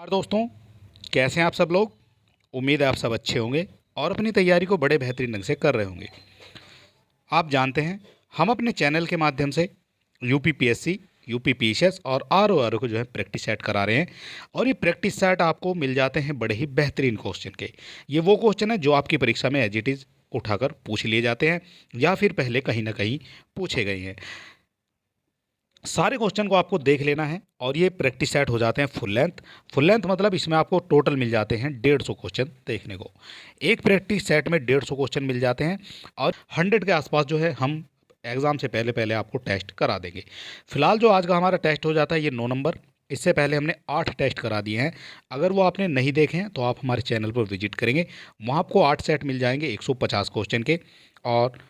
नमस्कार दोस्तों, कैसे हैं आप सब लोग। उम्मीद है आप सब अच्छे होंगे और अपनी तैयारी को बड़े बेहतरीन ढंग से कर रहे होंगे। आप जानते हैं हम अपने चैनल के माध्यम से यूपीपीएससी, यूपीपीएसएस और आरओआरओ को जो है प्रैक्टिस सेट करा रहे हैं। और ये प्रैक्टिस सेट आपको मिल जाते हैं बड़े ही बेहतरीन क्वेश्चन के। ये वो क्वेश्चन है जो आपकी परीक्षा में एज इट इज़ उठाकर पूछ लिए जाते हैं या फिर पहले कहीं ना कहीं पूछे गए हैं। सारे क्वेश्चन को आपको देख लेना है और ये प्रैक्टिस सेट हो जाते हैं फुल लेंथ मतलब इसमें आपको टोटल मिल जाते हैं 150 क्वेश्चन देखने को। एक प्रैक्टिस सेट में 150 क्वेश्चन मिल जाते हैं और 100 के आसपास जो है हम एग्ज़ाम से पहले पहले आपको टेस्ट करा देंगे। फिलहाल जो आज का हमारा टेस्ट हो जाता है ये 9 नंबर। इससे पहले हमने 8 टेस्ट करा दिए हैं। अगर वो आपने नहीं देखे हैं तो आप हमारे चैनल पर विजिट करेंगे, वहाँ आपको 8 सेट मिल जाएंगे 150 क्वेश्चन के। और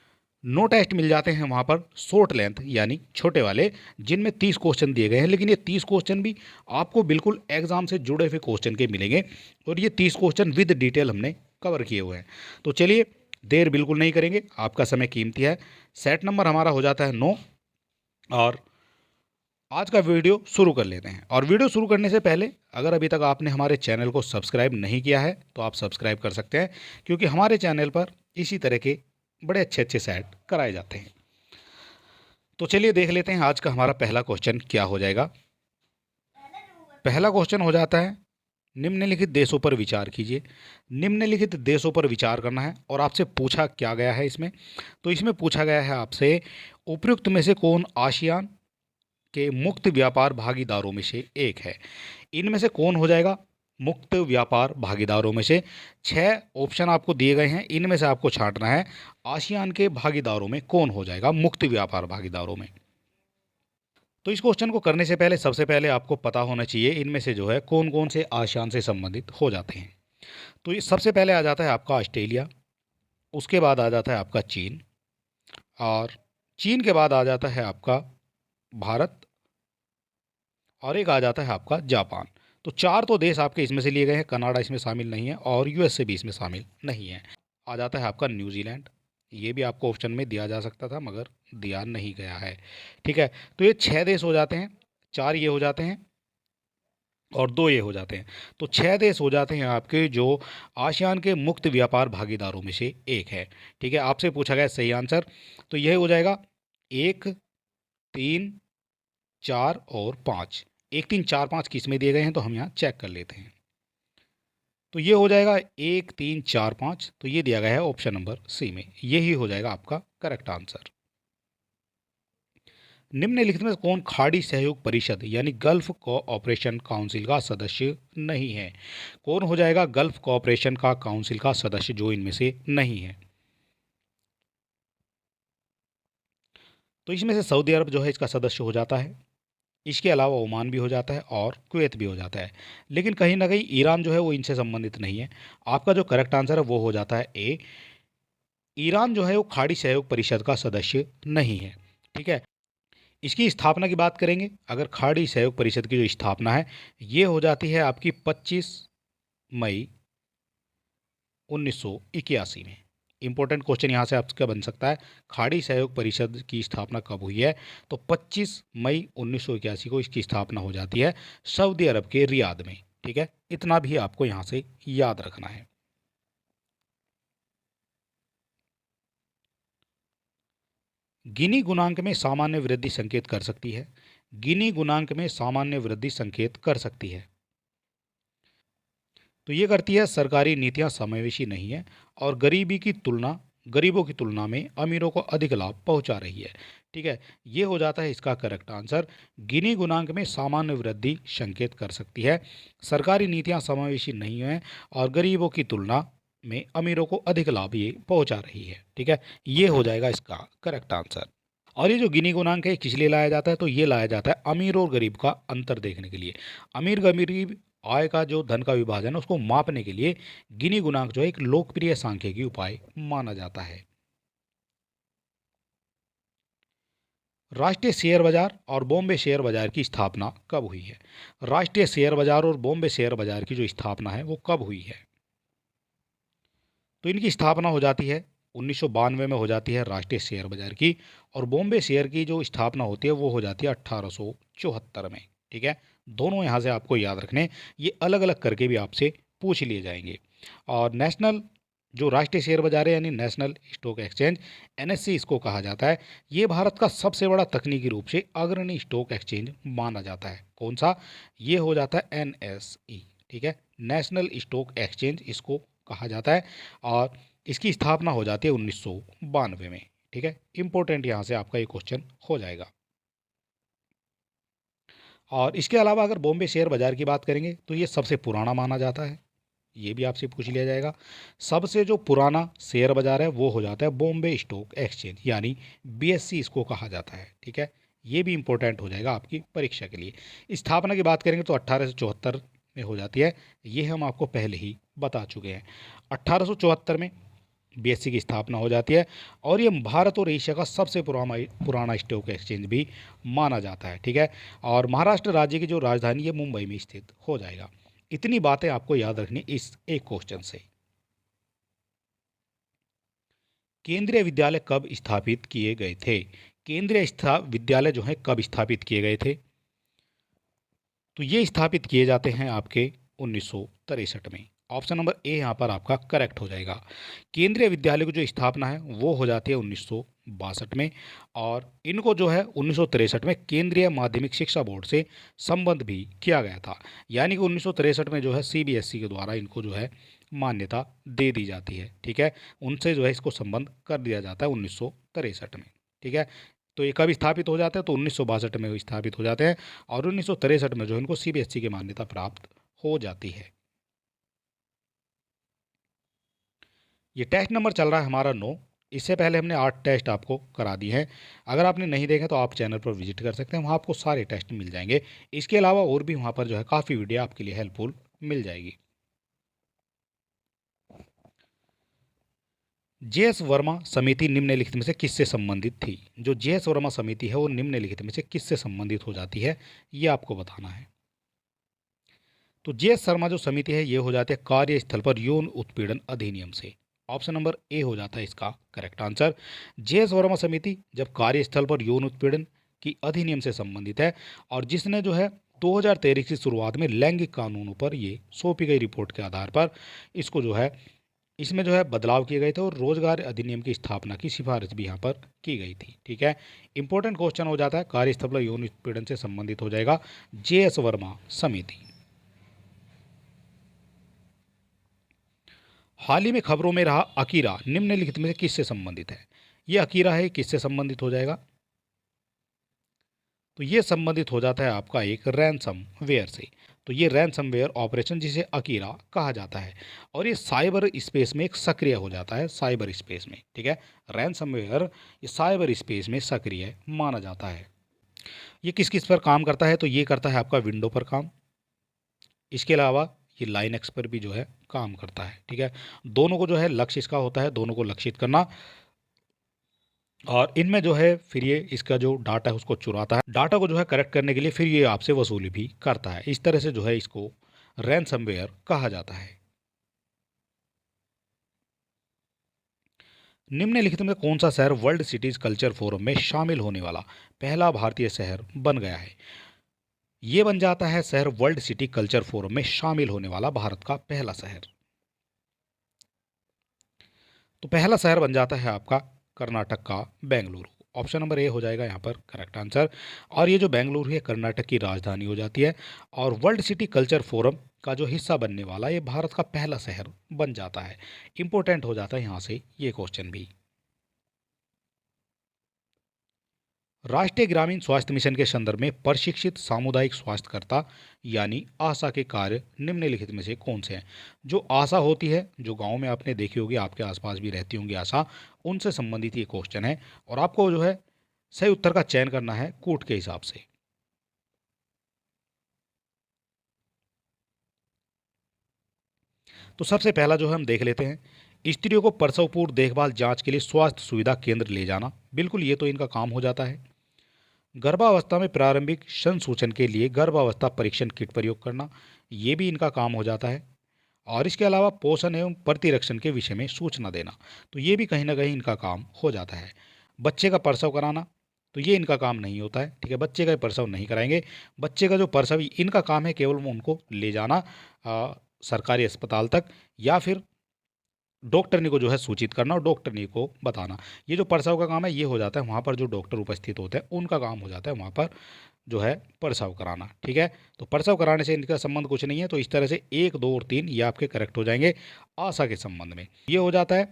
9 टेस्ट मिल जाते हैं वहाँ पर शॉर्ट लेंथ यानी छोटे वाले, जिनमें 30 क्वेश्चन दिए गए हैं। लेकिन ये 30 क्वेश्चन भी आपको बिल्कुल एग्ज़ाम से जुड़े हुए क्वेश्चन के मिलेंगे और ये 30 क्वेश्चन विद डिटेल हमने कवर किए हुए हैं। तो चलिए देर बिल्कुल नहीं करेंगे, आपका समय कीमती है। सेट नंबर हमारा हो जाता है 9 और आज का वीडियो शुरू कर लेते हैं। और वीडियो शुरू करने से पहले अगर अभी तक आपने हमारे चैनल को सब्सक्राइब नहीं किया है तो आप सब्सक्राइब कर सकते हैं, क्योंकि हमारे चैनल पर इसी तरह के बड़े अच्छे अच्छे सेट कराए जाते हैं। तो चलिए देख लेते हैं आज का हमारा पहला क्वेश्चन क्या हो जाएगा। पहला क्वेश्चन हो जाता है, निम्नलिखित देशों पर विचार कीजिए। निम्नलिखित देशों पर विचार करना है और आपसे पूछा क्या गया है इसमें। तो इसमें पूछा गया है आपसे, उपयुक्त में से कौन आसियान के मुक्त व्यापार भागीदारों में से एक है। इनमें से कौन हो जाएगा मुक्त व्यापार भागीदारों में से। 6 ऑप्शन आपको दिए गए हैं, इनमें से आपको छांटना है आसियान के भागीदारों में कौन हो जाएगा मुक्त व्यापार भागीदारों में। तो इस क्वेश्चन को करने से पहले सबसे पहले आपको पता होना चाहिए इनमें से जो है कौन कौन से आसियान से संबंधित हो जाते हैं। तो ये सबसे पहले आ जाता है आपका ऑस्ट्रेलिया, उसके बाद आ जाता है आपका चीन, और चीन के बाद आ जाता है आपका भारत, और एक आ जाता है आपका जापान। तो 4 तो देश आपके इसमें से लिए गए हैं, कनाडा इसमें शामिल नहीं है और यूएसए भी इसमें शामिल नहीं है। आ जाता है आपका न्यूजीलैंड, ये भी आपको ऑप्शन में दिया जा सकता था मगर दिया नहीं गया है। ठीक है, तो ये 6 देश हो जाते हैं, 4 ये हो जाते हैं और 2 ये हो जाते हैं। तो 6 देश हो जाते हैं आपके जो आसियान के मुक्त व्यापार भागीदारों में से एक है। ठीक है, आपसे पूछा गया सही आंसर, तो यह हो जाएगा 1, 3, 4 और 5। 1, 3, 4, 5 किस में दिए गए हैं तो हम यहाँ चेक कर लेते हैं। तो ये हो जाएगा 1, 3, 4, 5, तो ये दिया गया है ऑप्शन नंबर सी में, यही हो जाएगा आपका करेक्ट आंसर। निम्नलिखित में कौन खाड़ी सहयोग परिषद यानी गल्फ कोऑपरेशन काउंसिल का सदस्य नहीं है। कौन हो जाएगा गल्फ कोऑपरेशन का काउंसिल का सदस्य जो इनमें से नहीं है। तो इसमें से सऊदी अरब जो है इसका सदस्य हो जाता है, इसके अलावा ओमान भी हो जाता है और कुवैत भी हो जाता है। लेकिन कहीं ना कहीं ईरान जो है वो इनसे संबंधित नहीं है। आपका जो करेक्ट आंसर है वो हो जाता है ए, ईरान जो है वो खाड़ी सहयोग परिषद का सदस्य नहीं है। ठीक है, इसकी स्थापना की बात करेंगे, अगर खाड़ी सहयोग परिषद की जो स्थापना है ये हो जाती है आपकी 25 मई 1981 में। इंपॉर्टेंट क्वेश्चन यहाँ से आपका बन सकता है, खाड़ी सहयोग परिषद की स्थापना कब हुई है। तो 25 मई 1981 को इसकी स्थापना हो जाती है सऊदी अरब के रियाद में। ठीक है, इतना भी आपको यहाँ से याद रखना है। गिनी गुणांक में सामान्य वृद्धि संकेत कर सकती है। गिनी गुणांक में सामान्य वृद्धि संकेत कर सकती है, तो ये करती है सरकारी नीतियां समावेशी नहीं है और गरीबों की तुलना में अमीरों को अधिक लाभ पहुंचा रही है। ठीक है, ये हो जाता है इसका करेक्ट आंसर। गिनी गुणांक में सामान्य वृद्धि संकेत कर सकती है, सरकारी नीतियां समावेशी नहीं है और गरीबों की तुलना में अमीरों को अधिक लाभ ये पहुंचा रही है। ठीक है, ये हो जाएगा इसका करेक्ट आंसर। और ये जो गिनी गुणांक है किस लिए लाया जाता है, तो ये लाया जाता है अमीर और गरीब का अंतर देखने के लिए। अमीर गरीब आय का जो धन का विभाजन है उसको मापने के लिए गिनी गुणांक जो है एक लोकप्रिय सांख्यिकी उपाय माना जाता है। राष्ट्रीय शेयर बाजार और बॉम्बे शेयर बाजार की स्थापना कब हुई है। राष्ट्रीय शेयर बाजार और बॉम्बे शेयर बाजार की जो स्थापना है वो कब हुई है। तो इनकी स्थापना हो जाती है 1992 में हो जाती है राष्ट्रीय शेयर बाजार की, और बॉम्बे शेयर की जो स्थापना होती है वो हो जाती है 1874 में। ठीक है, दोनों यहाँ से आपको याद रखने, ये अलग अलग करके भी आपसे पूछ लिए जाएंगे। और नेशनल जो राष्ट्रीय शेयर बाजार है यानी नेशनल स्टॉक एक्सचेंज, एनएससी इसको कहा जाता है, ये भारत का सबसे बड़ा तकनीकी रूप से अग्रणी स्टॉक एक्सचेंज माना जाता है। कौन सा? ये हो जाता है एनएसई, ठीक है, नेशनल स्टॉक एक्सचेंज इसको कहा जाता है। और इसकी स्थापना हो जाती है 1992 में, ठीक है। इंपॉर्टेंट यहाँ से आपका ये क्वेश्चन हो जाएगा। और इसके अलावा अगर बॉम्बे शेयर बाजार की बात करेंगे तो ये सबसे पुराना माना जाता है, ये भी आपसे पूछ लिया जाएगा। सबसे जो पुराना शेयर बाजार है वो हो जाता है बॉम्बे स्टॉक एक्सचेंज यानी बीएससी इसको कहा जाता है, ठीक है। ये भी इंपॉर्टेंट हो जाएगा आपकी परीक्षा के लिए। स्थापना की बात करेंगे तो 1874 में हो जाती है, ये हम आपको पहले ही बता चुके हैं। 1874 में बीएससी की स्थापना हो जाती है और ये भारत और एशिया का सबसे पुराना स्टॉक एक्सचेंज भी माना जाता है, ठीक है। और महाराष्ट्र राज्य की जो राजधानी है मुंबई में स्थित हो जाएगा। इतनी बातें आपको याद रखनी इस एक क्वेश्चन से। केंद्रीय विद्यालय कब स्थापित किए गए थे? केंद्रीय विद्यालय जो है कब स्थापित किए गए थे? तो ये स्थापित किए जाते हैं आपके 1963 में। ऑप्शन नंबर ए यहाँ पर आपका करेक्ट हो जाएगा। केंद्रीय विद्यालय की जो स्थापना है वो हो जाती है 1962 में और इनको जो है 1963 में केंद्रीय माध्यमिक शिक्षा बोर्ड से संबद्ध भी किया गया था। यानी कि 1963 में जो है सीबीएसई के द्वारा इनको जो है मान्यता दे दी जाती है, ठीक है। उनसे जो है इसको संबद्ध कर दिया जाता है 1963 में, ठीक है। तो ये कब स्थापित हो जाते हैं? तो 1962 में स्थापित हो जाते हैं और 1963 में जो इनको सीबीएसई की मान्यता प्राप्त हो जाती है। ये टेस्ट नंबर चल रहा है हमारा 9। इससे पहले हमने 8 टेस्ट आपको करा दिए हैं। अगर आपने नहीं देखे तो आप चैनल पर विजिट कर सकते हैं, वहाँ आपको सारे टेस्ट मिल जाएंगे। इसके अलावा और भी वहाँ पर जो है काफ़ी वीडियो आपके लिए हेल्पफुल मिल जाएगी। जेएस वर्मा समिति निम्नलिखित में से किससे संबंधित थी? जो जेएस वर्मा समिति है वो निम्नलिखित में से किससे संबंधित हो जाती है, ये आपको बताना है। तो जेएस शर्मा जो समिति है ये हो जाती है कार्यस्थल पर यौन उत्पीड़न अधिनियम से। ऑप्शन नंबर ए हो जाता है इसका करेक्ट आंसर। जेएस वर्मा समिति जब कार्यस्थल पर यौन उत्पीड़न की अधिनियम से संबंधित है और जिसने जो है 2013 की शुरुआत में लैंगिक कानूनों पर ये सौंपी गई रिपोर्ट के आधार पर इसको जो है इसमें जो है बदलाव किए गए थे और रोजगार अधिनियम की स्थापना की सिफारिश भी यहाँ पर की गई थी, ठीक है। इंपॉर्टेंट क्वेश्चन हो जाता है कार्यस्थल पर यौन उत्पीड़न से संबंधित हो जाएगा जेएस वर्मा समिति। हाल ही में खबरों में रहा अकीरा निम्नलिखित में से किससे संबंधित है? ये अकीरा है, किससे संबंधित हो जाएगा? तो ये संबंधित हो जाता है आपका एक रैंसम वेयर से। तो ये रैंसम वेयर ऑपरेशन जिसे अकीरा कहा जाता है और ये साइबर स्पेस में एक सक्रिय हो जाता है, साइबर स्पेस में, ठीक है। रैंसम वेयर ये साइबर स्पेस में सक्रिय माना जाता है। ये किस किस पर काम करता है? तो ये करता है आपका विंडो पर काम, इसके अलावा ये लाइनक्स पर भी जो है काम करता है, ठीक है। दोनों को जो है लक्ष्य इसका होता है दोनों को लक्षित करना और इनमें जो है फिर ये इसका जो डाटा है उसको चुराता है, डाटा को जो है करेक्ट करने के लिए फिर ये आपसे वसूली भी करता है। इस तरह से जो है इसको रैनसमवेयर कहा जाता है। निम्नलिखित में कौन सा शहर वर्ल्ड सिटीज कल्चर फोरम में शामिल होने वाला पहला भारतीय शहर बन गया है? ये बन जाता है शहर वर्ल्ड सिटी कल्चर फोरम में शामिल होने वाला भारत का पहला शहर। तो पहला शहर बन जाता है आपका कर्नाटक का बेंगलुरु। ऑप्शन नंबर ए हो जाएगा यहाँ पर करेक्ट आंसर। और ये जो बेंगलुरु है कर्नाटक की राजधानी हो जाती है और वर्ल्ड सिटी कल्चर फोरम का जो हिस्सा बनने वाला ये भारत का पहला शहर बन जाता है। इंपॉर्टेंट हो जाता है यहाँ से ये क्वेश्चन भी। राष्ट्रीय ग्रामीण स्वास्थ्य मिशन के संदर्भ में प्रशिक्षित सामुदायिक स्वास्थ्यकर्ता यानी आशा के कार्य निम्नलिखित में से कौन से हैं? जो आशा होती है जो गांव में आपने देखी होगी, आपके आसपास भी रहती होंगी आशा, उनसे संबंधित ये क्वेश्चन है और आपको जो है सही उत्तर का चयन करना है कूट के हिसाब से। तो सबसे पहला जो है हम देख लेते हैं स्त्रियों को प्रसव पूर्व देखभाल जांच के लिए स्वास्थ्य सुविधा केंद्र ले जाना। बिल्कुल ये तो इनका काम हो जाता है। गर्भावस्था में प्रारंभिक संसूचन के लिए गर्भावस्था परीक्षण किट प्रयोग करना, ये भी इनका काम हो जाता है। और इसके अलावा पोषण एवं प्रतिरक्षण के विषय में सूचना देना, तो ये भी कहीं ना कहीं इनका काम हो जाता है। बच्चे का प्रसव कराना, तो ये इनका काम नहीं होता है, ठीक है। बच्चे का प्रसव नहीं कराएंगे। बच्चे का जो प्रसव, इनका काम है केवल वो उनको ले जाना सरकारी अस्पताल तक, या फिर डॉक्टरनी को जो है सूचित करना और डॉक्टरनी को बताना। ये जो प्रसव का काम है ये हो जाता है वहाँ पर जो डॉक्टर उपस्थित होते हैं उनका काम हो जाता है वहाँ पर जो है प्रसव कराना, ठीक है। तो प्रसव कराने से इनका संबंध कुछ नहीं है। तो इस तरह से 1, 2 और 3 ये आपके करेक्ट हो जाएंगे आशा के संबंध में। ये हो जाता है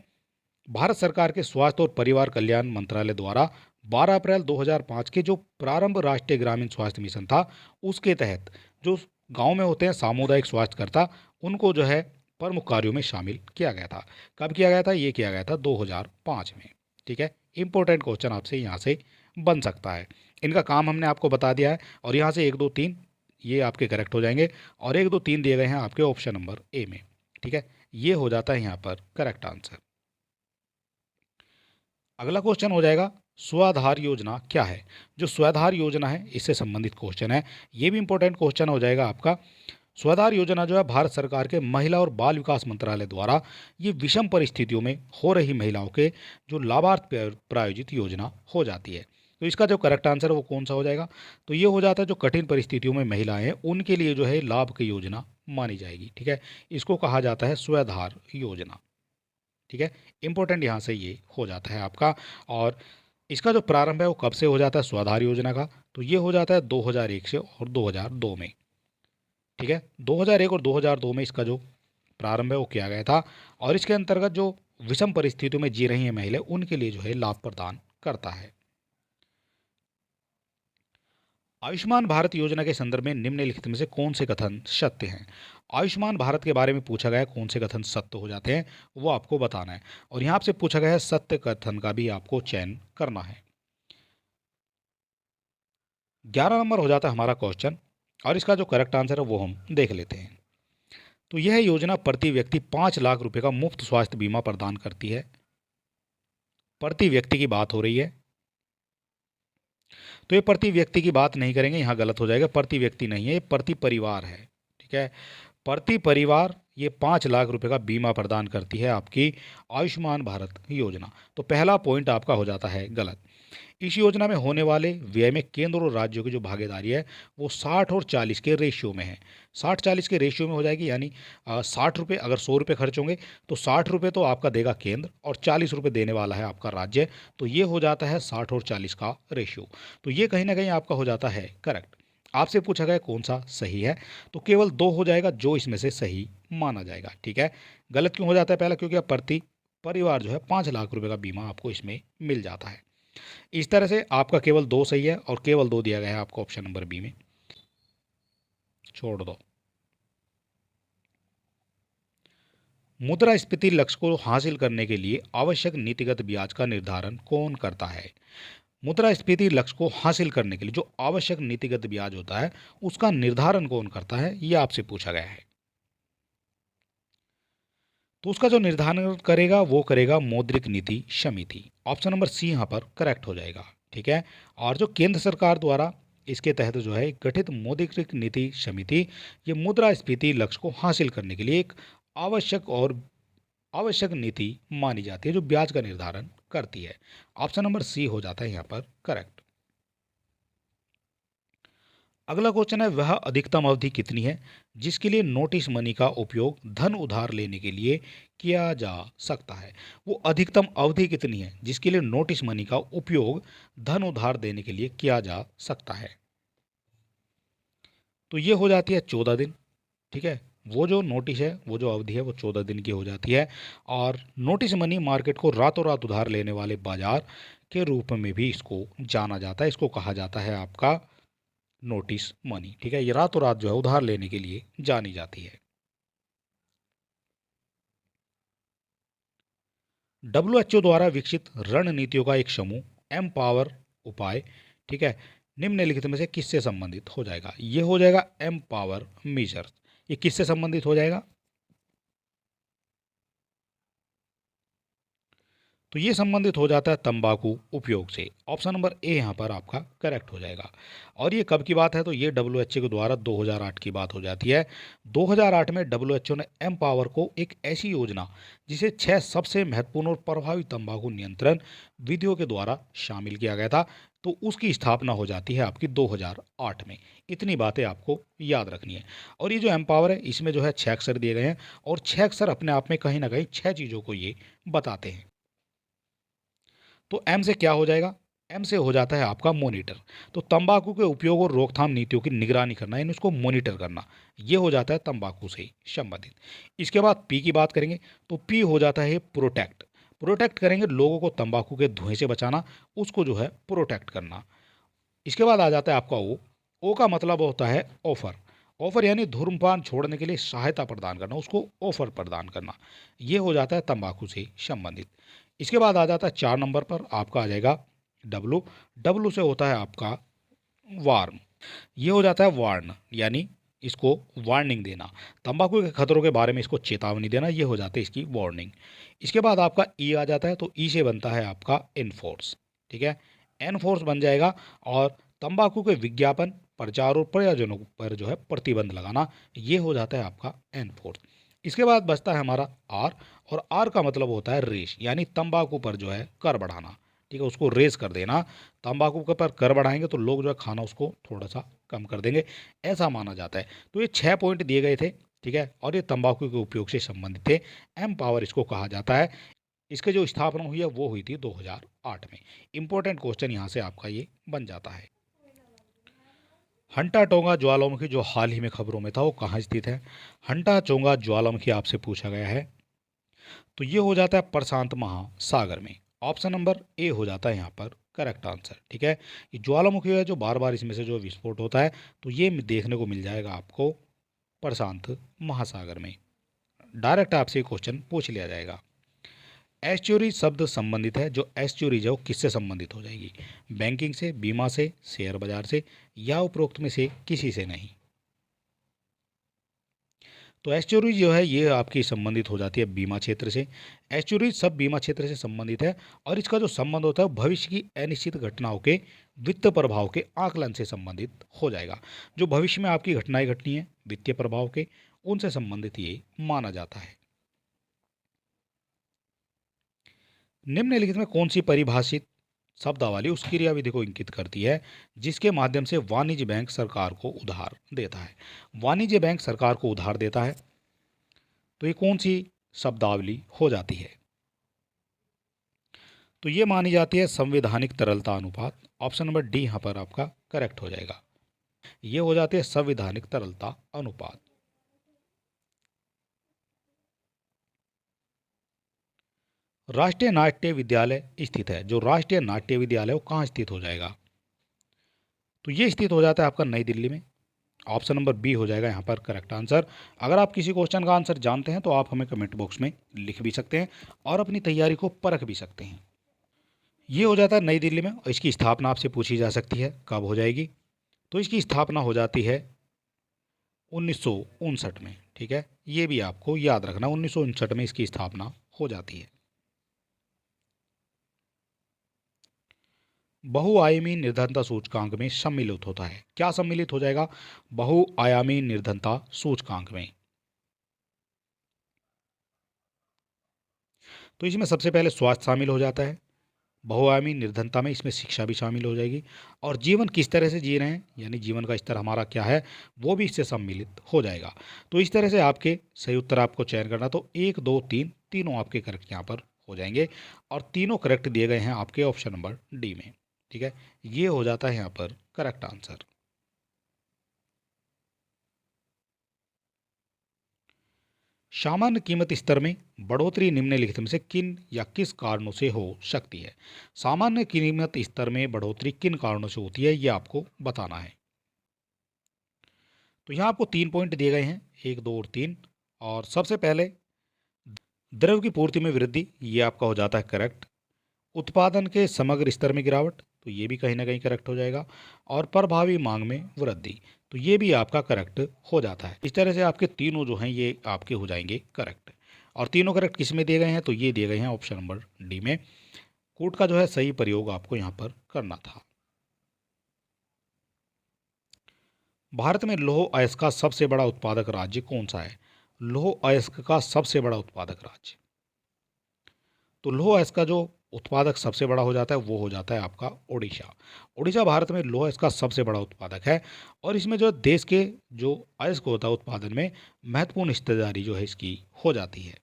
भारत सरकार के स्वास्थ्य और परिवार कल्याण मंत्रालय द्वारा 12 अप्रैल 2005 के जो प्रारंभ राष्ट्रीय ग्रामीण स्वास्थ्य मिशन था उसके तहत जो गांव में होते हैं सामुदायिक स्वास्थ्यकर्ता, उनको जो है प्रमुख कार्यों में शामिल किया गया था। कब किया गया था? ये किया गया था 2005 में, ठीक है। इंपॉर्टेंट क्वेश्चन आपसे यहाँ से बन सकता है। इनका काम हमने आपको बता दिया है और यहाँ से 1, 2, 3 ये आपके करेक्ट हो जाएंगे और 1, 2, 3 दिए गए हैं आपके ऑप्शन नंबर ए में, ठीक है। ये हो जाता है यहाँ पर करेक्ट आंसर। अगला क्वेश्चन हो जाएगा स्वाधार योजना क्या है। जो स्वाधार योजना है इससे संबंधित क्वेश्चन है, ये भी इंपॉर्टेंट क्वेश्चन हो जाएगा आपका। स्वाधार योजना जो है भारत सरकार के महिला और बाल विकास मंत्रालय द्वारा ये विषम परिस्थितियों में हो रही महिलाओं के जो लाभार्थ प्रायोजित योजना हो जाती है। तो इसका जो करेक्ट आंसर है वो कौन सा हो जाएगा? तो ये हो जाता है जो कठिन परिस्थितियों में महिलाएं हैं उनके लिए जो है लाभ की योजना मानी जाएगी, ठीक है। इसको कहा जाता है स्वाधार योजना, ठीक है। इंपॉर्टेंट यहाँ से ये हो जाता है आपका। और इसका जो प्रारंभ है वो कब से हो जाता है स्वाधार योजना का? तो ये हो जाता है 2001 से और 2002 में, ठीक है। 2001 और 2002 में इसका जो प्रारंभ है वो किया गया था और इसके अंतर्गत जो विषम परिस्थितियों में जी रही हैं महिलाएं उनके लिए जो है लाभ प्रदान करता है। आयुष्मान भारत योजना के संदर्भ में निम्नलिखित में से कौन से कथन सत्य हैं? आयुष्मान भारत के बारे में पूछा गया है, कौन से कथन सत्य हो जाते हैं वो आपको बताना है। और यहाँ से पूछा गया है सत्य कथन का भी आपको चयन करना है। 11 नंबर हो जाता है हमारा क्वेश्चन और इसका जो करेक्ट आंसर है वो हम देख लेते हैं। तो यह योजना प्रति व्यक्ति 5 लाख रुपए का मुफ्त स्वास्थ्य बीमा प्रदान करती है। प्रति व्यक्ति की बात हो रही है, तो ये प्रति व्यक्ति की बात नहीं करेंगे, यहाँ गलत हो जाएगा। प्रति व्यक्ति नहीं है, ये प्रति परिवार है, ठीक है। प्रति परिवार ये 5 लाख रुपए का बीमा प्रदान करती है आपकी आयुष्मान भारत योजना। तो पहला पॉइंट आपका हो जाता है गलत। इस योजना में होने वाले व्यय में केंद्र और राज्यों की जो भागीदारी है वो 60 और 40 के रेशियो में है। 60-40 के रेशियो में हो जाएगी, यानी 60 रुपये अगर 100 रुपये खर्च होंगे तो 60 रुपये तो आपका देगा केंद्र और 40 रुपये देने वाला है आपका राज्य। तो ये हो जाता है 60 और 40 का रेशियो। तो ये कहीं ना कहीं आपका हो जाता है करेक्ट। आपसे पूछा गया कौन सा सही है, तो केवल 2 हो जाएगा जो इसमें से सही माना जाएगा, ठीक है। गलत क्यों हो जाता है? पहला क्योंकि आप प्रति परिवार जो है 5 लाख रुपए का बीमा आपको इसमें मिल जाता है। इस तरह से आपका केवल 2 सही है और केवल 2 दिया गया है आपको ऑप्शन नंबर बी में, छोड़ दो। मुद्रास्फीति लक्ष्य को हासिल करने के लिए आवश्यक नीतिगत ब्याज का निर्धारण कौन करता है? मुद्रास्फीति लक्ष्य को हासिल करने के लिए जो आवश्यक नीतिगत ब्याज होता है उसका निर्धारण कौन करता है, ये आपसे पूछा गया है। तो उसका जो निर्धारण करेगा वो करेगा मौद्रिक नीति समिति। ऑप्शन नंबर सी यहाँ पर करेक्ट हो जाएगा, ठीक है। और जो केंद्र सरकार द्वारा इसके तहत जो है गठित मौद्रिक नीति समिति ये मुद्रास्फीति लक्ष्य को हासिल करने के लिए एक आवश्यक नीति मानी जाती है जो ब्याज का निर्धारण करती है। ऑप्शन नंबर सी हो जाता है यहाँ पर करेक्ट। अगला क्वेश्चन है वह अधिकतम अवधि कितनी है जिसके लिए नोटिस मनी का उपयोग धन उधार लेने के लिए किया जा सकता है? वो अधिकतम अवधि कितनी है जिसके लिए नोटिस मनी का उपयोग धन उधार देने के लिए किया जा सकता है? तो ये हो जाती है 14 दिन, ठीक है। वो जो नोटिस है, वो जो अवधि है वो 14 दिन की हो जाती है। और नोटिस मनी मार्केट को रातों रात उधार लेने वाले बाजार के रूप में भी इसको जाना जाता है। इसको कहा जाता है आपका नोटिस मनी, ठीक है। ये रातों रात जो है उधार लेने के लिए जानी जाती है। WHO द्वारा विकसित रणनीतियों का एक समूह एम पावर उपाय, ठीक है, निम्नलिखित में से किससे संबंधित हो जाएगा? ये हो जाएगा एम पावर मेजर्स। ये किससे संबंधित हो जाएगा? तो ये संबंधित हो जाता है तंबाकू उपयोग से। ऑप्शन नंबर ए यहाँ पर आपका करेक्ट हो जाएगा। और ये कब की बात है? तो ये WHO के द्वारा 2008 की बात हो जाती है। 2008 में WHO ने एम पावर को एक ऐसी योजना जिसे 6 सबसे महत्वपूर्ण और प्रभावी तंबाकू नियंत्रण विधियों के द्वारा शामिल किया गया था तो उसकी स्थापना हो जाती है आपकी 2008 में। इतनी बातें आपको याद रखनी है। और ये जो एम्पावर है इसमें जो है 6 अक्षर दिए गए हैं और 6 अक्षर अपने आप में कहीं ना कहीं 6 चीज़ों को ये बताते हैं। तो एम से क्या हो जाएगा? एम से हो जाता है आपका मॉनिटर। तो तंबाकू के उपयोग और रोकथाम नीतियों की निगरानी करना, यानी उसको मॉनिटर करना, ये हो जाता है तंबाकू से संबंधित। इसके बाद पी की बात करेंगे तो पी हो जाता है प्रोटेक्ट। प्रोटेक्ट करेंगे लोगों को तंबाकू के धुएं से बचाना, उसको जो है प्रोटेक्ट करना। इसके बाद आ जाता है आपका ओ। ओ का मतलब होता है ऑफर। ऑफर यानी धूम्रपान छोड़ने के लिए सहायता प्रदान करना, उसको ऑफर प्रदान करना। ये हो जाता है तंबाकू से संबंधित। इसके बाद आ जाता है 4 नंबर पर आपका आ जाएगा डब्लू। डब्लू से होता है आपका वार्म। ये हो जाता है वार्न, यानी इसको वार्निंग देना, तंबाकू के खतरों के बारे में इसको चेतावनी देना, ये हो जाता है इसकी वार्निंग। इसके बाद आपका ई आ जाता है तो ई से बनता है आपका एनफोर्स। ठीक है, एनफोर्स बन जाएगा और तंबाकू के विज्ञापन, प्रचार और प्रयोजनों पर जो है प्रतिबंध लगाना, ये हो जाता है आपका एनफोर्स। इसके बाद बचता है हमारा आर। और आर का मतलब होता है रेस, यानी तंबाकू पर जो है कर बढ़ाना। ठीक है, उसको रेस कर देना। तंबाकू के पर कर बढ़ाएंगे तो लोग जो है खाना उसको थोड़ा सा कम कर देंगे, ऐसा माना जाता है। तो ये 6 पॉइंट दिए गए थे। ठीक है, और ये तंबाकू के उपयोग से संबंधित थे। एम पावर इसको कहा जाता है। इसके जो स्थापना हुई है वो हुई थी 2008 में। इंपॉर्टेंट क्वेश्चन यहाँ से आपका ये बन जाता है। हंटा टोंगा ज्वालामुखी जो हाल ही में खबरों में था वो कहाँ स्थित है? हंटा चोंगा ज्वालामुखी आपसे पूछा गया है, तो ये हो जाता है प्रशांत महासागर में। ऑप्शन नंबर ए हो जाता है यहाँ पर करेक्ट आंसर। ठीक है, ये ज्वालामुखी है जो बार बार इसमें से जो विस्फोट होता है, तो ये देखने को मिल जाएगा आपको प्रशांत महासागर में। डायरेक्ट आपसे क्वेश्चन पूछ लिया जाएगा। एस्च्योरी शब्द संबंधित है, जो एस्च्योरीज है वो किससे संबंधित हो जाएगी? बैंकिंग से, बीमा से, शेयर बाजार से, या उपरोक्त में से किसी से नहीं। तो एस्च्योरीज जो है ये आपकी संबंधित हो जाती है बीमा क्षेत्र से। एस्च्योरीज सब बीमा क्षेत्र से संबंधित है और इसका जो संबंध होता है भविष्य की अनिश्चित घटनाओं के वित्त प्रभाव के आकलन से संबंधित हो जाएगा। जो भविष्य में आपकी घटनाएं घटनी है वित्तीय प्रभाव के, उनसे संबंधित ये माना जाता है। निम्नलिखित में कौन सी परिभाषित शब्दावली उस क्रियाविधि को इंगित करती है जिसके माध्यम से वाणिज्य बैंक सरकार को उधार देता है? वाणिज्य बैंक सरकार को उधार देता है, तो ये कौन सी शब्दावली हो जाती है? तो ये मानी जाती है संवैधानिक तरलता अनुपात। ऑप्शन नंबर डी यहाँ पर आपका करेक्ट हो जाएगा। ये हो जाती है संवैधानिक तरलता अनुपात। राष्ट्रीय नाट्य विद्यालय स्थित है, जो राष्ट्रीय नाट्य विद्यालय वो कहाँ स्थित हो जाएगा? तो ये स्थित हो जाता है आपका नई दिल्ली में। ऑप्शन नंबर बी हो जाएगा यहाँ पर करेक्ट आंसर। अगर आप किसी क्वेश्चन का आंसर जानते हैं तो आप हमें कमेंट बॉक्स में लिख भी सकते हैं और अपनी तैयारी को परख भी सकते हैं। ये हो जाता है नई दिल्ली में और इसकी स्थापना आपसे पूछी जा सकती है कब हो जाएगी? तो इसकी स्थापना हो जाती है 1959 में। ठीक है, ये भी आपको याद रखना, 1959 में इसकी स्थापना हो जाती है। बहुआयामी निर्धनता सूचकांक में सम्मिलित होता है, क्या सम्मिलित हो जाएगा? बहुआयामी निर्धनता सूचकांक में। तो इसमें सबसे पहले स्वास्थ्य शामिल हो जाता है। बहुआयामी निर्धनता में इसमें शिक्षा भी शामिल हो जाएगी और जीवन किस तरह से जी रहे हैं, यानी जीवन का स्तर हमारा क्या है, वो भी इससे सम्मिलित हो जाएगा। तो इस तरह से आपके सही उत्तर आपको चयन करना, तो 1 2 3 तीनों आपके करेक्ट यहाँ पर हो जाएंगे और तीनों करेक्ट दिए गए हैं आपके ऑप्शन नंबर डी में। ठीक है, ये हो जाता है यहाँ पर करेक्ट आंसर। सामान्य कीमत स्तर में बढ़ोतरी निम्नलिखित में से किन या किस कारणों से हो सकती है? सामान्य कीमत स्तर में बढ़ोतरी किन कारणों से होती है, ये आपको बताना है। तो यहाँ आपको 3 पॉइंट दिए गए हैं, 1 2 और 3। और सबसे पहले द्रव्य की पूर्ति में वृद्धि, ये आपका हो जाता है करेक्ट। उत्पादन के समग्र स्तर में गिरावट, तो ये भी कहीं ना कहीं करेक्ट हो जाएगा। और प्रभावी मांग में वृद्धि, तो ये भी आपका करेक्ट हो जाता है। इस तरह से आपके तीनों जो हैं ये आपके हो जाएंगे करेक्ट। और तीनों करेक्ट किस में दिए गए हैं? तो ये दिए गए हैं ऑप्शन नंबर डी में। कूट का जो है सही प्रयोग आपको यहाँ पर करना था। भारत में लौह अयस्क का सबसे बड़ा उत्पादक राज्य कौन सा है? लौह अयस्क का सबसे बड़ा उत्पादक राज्य, तो लौह अयस्क का जो उत्पादक सबसे बड़ा हो जाता है वो हो जाता है आपका उड़ीसा। उड़ीसा भारत में लोहा इसका सबसे बड़ा उत्पादक है और इसमें जो देश के जो अयस्क होता है उत्पादन में महत्वपूर्ण हिस्सेदारी जो है इसकी हो जाती है।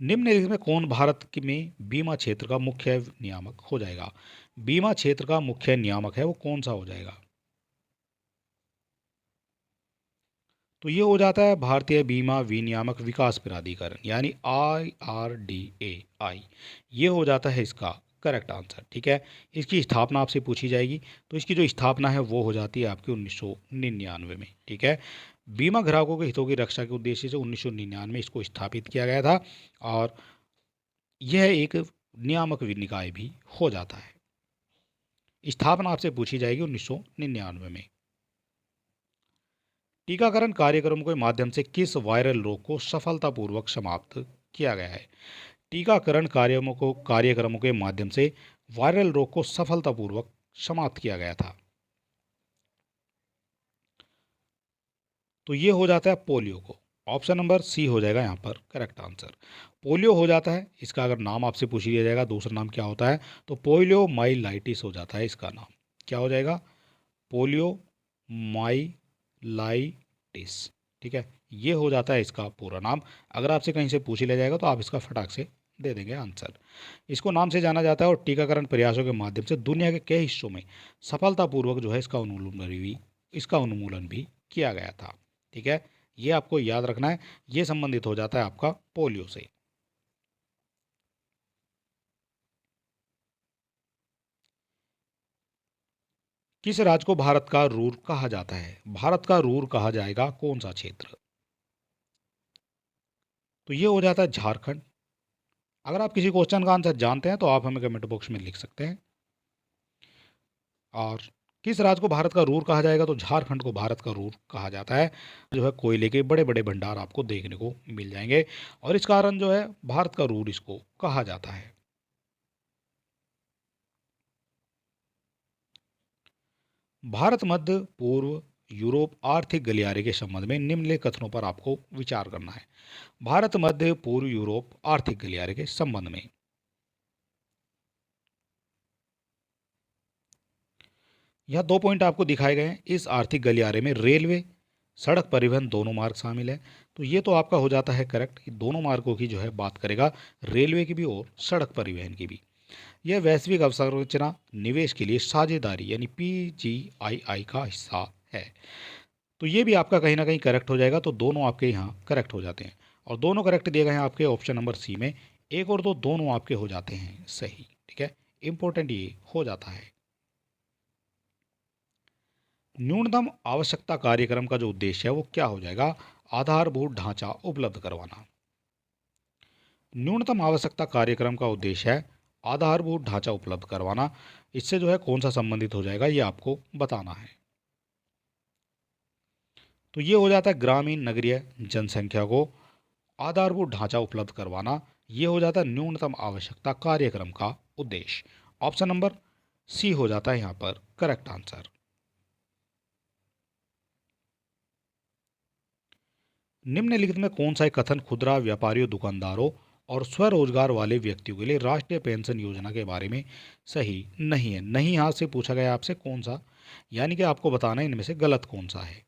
निम्नलिखित में कौन भारत में बीमा क्षेत्र का मुख्य नियामक हो जाएगा? बीमा क्षेत्र का मुख्य नियामक है वो कौन सा हो जाएगा? तो ये हो जाता है भारतीय बीमा विनियामक विकास प्राधिकरण यानी IRDAI। ये हो जाता है इसका करेक्ट आंसर। ठीक है, इसकी स्थापना आपसे पूछी जाएगी तो इसकी जो स्थापना है वो हो जाती है आपकी 1999 में। ठीक है, बीमा ग्राहकों के हितों की रक्षा के उद्देश्य से 1999 में इसको स्थापित किया गया था और यह एक नियामक निकाय भी हो जाता है। स्थापना आपसे पूछी जाएगी 1999 में। टीकाकरण कार्यक्रमों के माध्यम से किस वायरल रोग को सफलतापूर्वक समाप्त किया गया है? टीकाकरण कार्यक्रमों के माध्यम से वायरल रोग को सफलतापूर्वक समाप्त किया गया था। तो ये हो जाता है पोलियो को। ऑप्शन नंबर सी हो जाएगा यहाँ पर करेक्ट आंसर। पोलियो हो जाता है इसका अगर नाम आपसे पूछ लिया जाएगा दूसरा नाम क्या होता है तो पोलियो माइलाइटिस हो जाता है इसका नाम। क्या हो जाएगा? Polio myelitis. ठीक है, ये हो जाता है इसका पूरा नाम। अगर आपसे कहीं से पूछ लिया जाएगा तो आप इसका फटाक से दे देंगे आंसर। इसको नाम से जाना जाता है और टीकाकरण प्रयासों के माध्यम से दुनिया के कई हिस्सों में सफलतापूर्वक जो है इसका उन्मूलन भी किया गया था। ठीक है, ये आपको याद रखना है। ये संबंधित हो जाता है आपका पोलियो से। किस राज्य को भारत का रूर कहा जाता है? भारत का रूर कहा जाएगा कौन सा क्षेत्र? तो ये हो जाता है झारखंड। अगर आप किसी क्वेश्चन का आंसर जानते हैं तो आप हमें कमेंट बॉक्स में लिख सकते हैं। और किस राज्य को भारत का रूर कहा जाएगा? तो झारखंड को भारत का रूर कहा जाता है। जो है कोयले के बड़े बड़े भंडार आपको देखने को मिल जाएंगे और इस कारण जो है भारत का रूर इसको कहा जाता है। भारत मध्य पूर्व यूरोप आर्थिक गलियारे के संबंध में निम्नलिखित कथनों पर आपको विचार करना है। भारत मध्य पूर्व यूरोप आर्थिक गलियारे के संबंध में यह 2 पॉइंट आपको दिखाए गए हैं। इस आर्थिक गलियारे में रेलवे सड़क परिवहन दोनों मार्ग शामिल है। तो ये तो आपका हो जाता है करेक्ट। दोनों मार्गों की जो है बात करेगा, रेलवे की भी और सड़क परिवहन की भी। यह वैश्विक अवसंरचना निवेश के लिए साझेदारी यानी PGII का हिस्सा है। तो ये भी आपका कहीं ना कहीं करेक्ट हो जाएगा। तो दोनों आपके यहाँ करेक्ट हो जाते हैं और दोनों करेक्ट दिए गए हैं आपके ऑप्शन नंबर सी में। एक और दो दोनों आपके हो जाते हैं सही। ठीक है, इंपॉर्टेंट ये हो जाता है। न्यूनतम आवश्यकता कार्यक्रम का जो उद्देश्य है वो क्या हो जाएगा? आधारभूत ढांचा उपलब्ध करवाना। न्यूनतम आवश्यकता कार्यक्रम का उद्देश्य है आधारभूत ढांचा उपलब्ध करवाना। इससे जो है कौन सा संबंधित हो जाएगा ये आपको बताना है। तो ये हो जाता है ग्रामीण नगरीय जनसंख्या को आधारभूत ढांचा उपलब्ध करवाना। ये हो जाता है न्यूनतम आवश्यकता कार्यक्रम का उद्देश्य। ऑप्शन नंबर सी हो जाता है यहाँ पर करेक्ट आंसर। निम्नलिखित में कौन सा एक कथन खुदरा व्यापारियों दुकानदारों और स्वरोजगार वाले व्यक्तियों के लिए राष्ट्रीय पेंशन योजना के बारे में सही नहीं है? नहीं यहाँ से पूछा गया आपसे कौन सा, यानी कि आपको बताना है इनमें से गलत कौन सा है।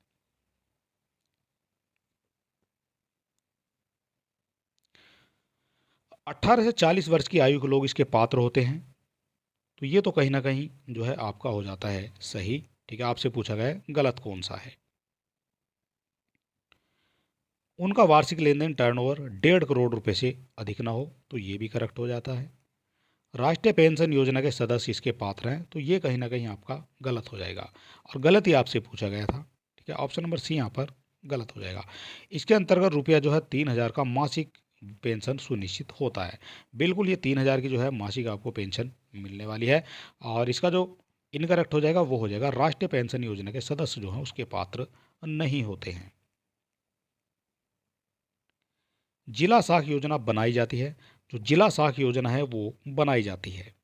18 से 40 वर्ष की आयु के लोग इसके पात्र होते हैं। तो ये तो कहीं ना कहीं जो है आपका हो जाता है सही। ठीक है, आपसे पूछा गया है गलत कौन सा है। उनका वार्षिक लेन देन टर्नओवर 1.5 करोड़ रुपए से अधिक ना हो। तो ये भी करेक्ट हो जाता है। राष्ट्रीय पेंशन योजना के सदस्य इसके पात्र हैं। तो ये कहीं ना कहीं आपका गलत हो जाएगा और गलत ही आपसे पूछा गया था। ठीक है, ऑप्शन नंबर सी यहाँ पर गलत हो जाएगा। इसके अंतर्गत रुपया जो है 3,000 का मासिक पेंशन सुनिश्चित होता है। बिल्कुल ये 3,000 की जो है मासिक आपको पेंशन मिलने वाली है। और इसका जो इनकरेक्ट हो जाएगा वो हो जाएगा राष्ट्रीय पेंशन योजना के सदस्य जो हैं उसके पात्र नहीं होते हैं। जिला साख योजना बनाई जाती है। जो जिला साख योजना है वो बनाई जाती है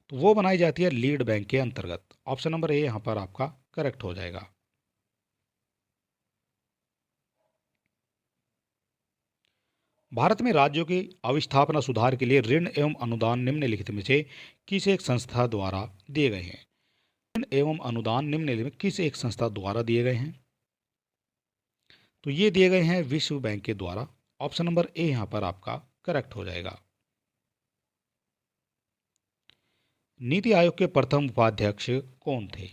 तो वो बनाई जाती है लीड बैंक के अंतर्गत। ऑप्शन नंबर ए यहाँ पर आपका करेक्ट हो जाएगा। भारत में राज्यों की अवस्थापना सुधार के लिए ऋण एवं अनुदान निम्नलिखित में से किस एक संस्था द्वारा दिए गए हैं? ऋण एवं अनुदान निम्नलिखित में किस एक संस्था द्वारा दिए गए हैं? तो ये दिए गए हैं विश्व बैंक के द्वारा। ऑप्शन नंबर ए यहाँ पर आपका करेक्ट हो जाएगा। नीति आयोग के प्रथम उपाध्यक्ष कौन थे?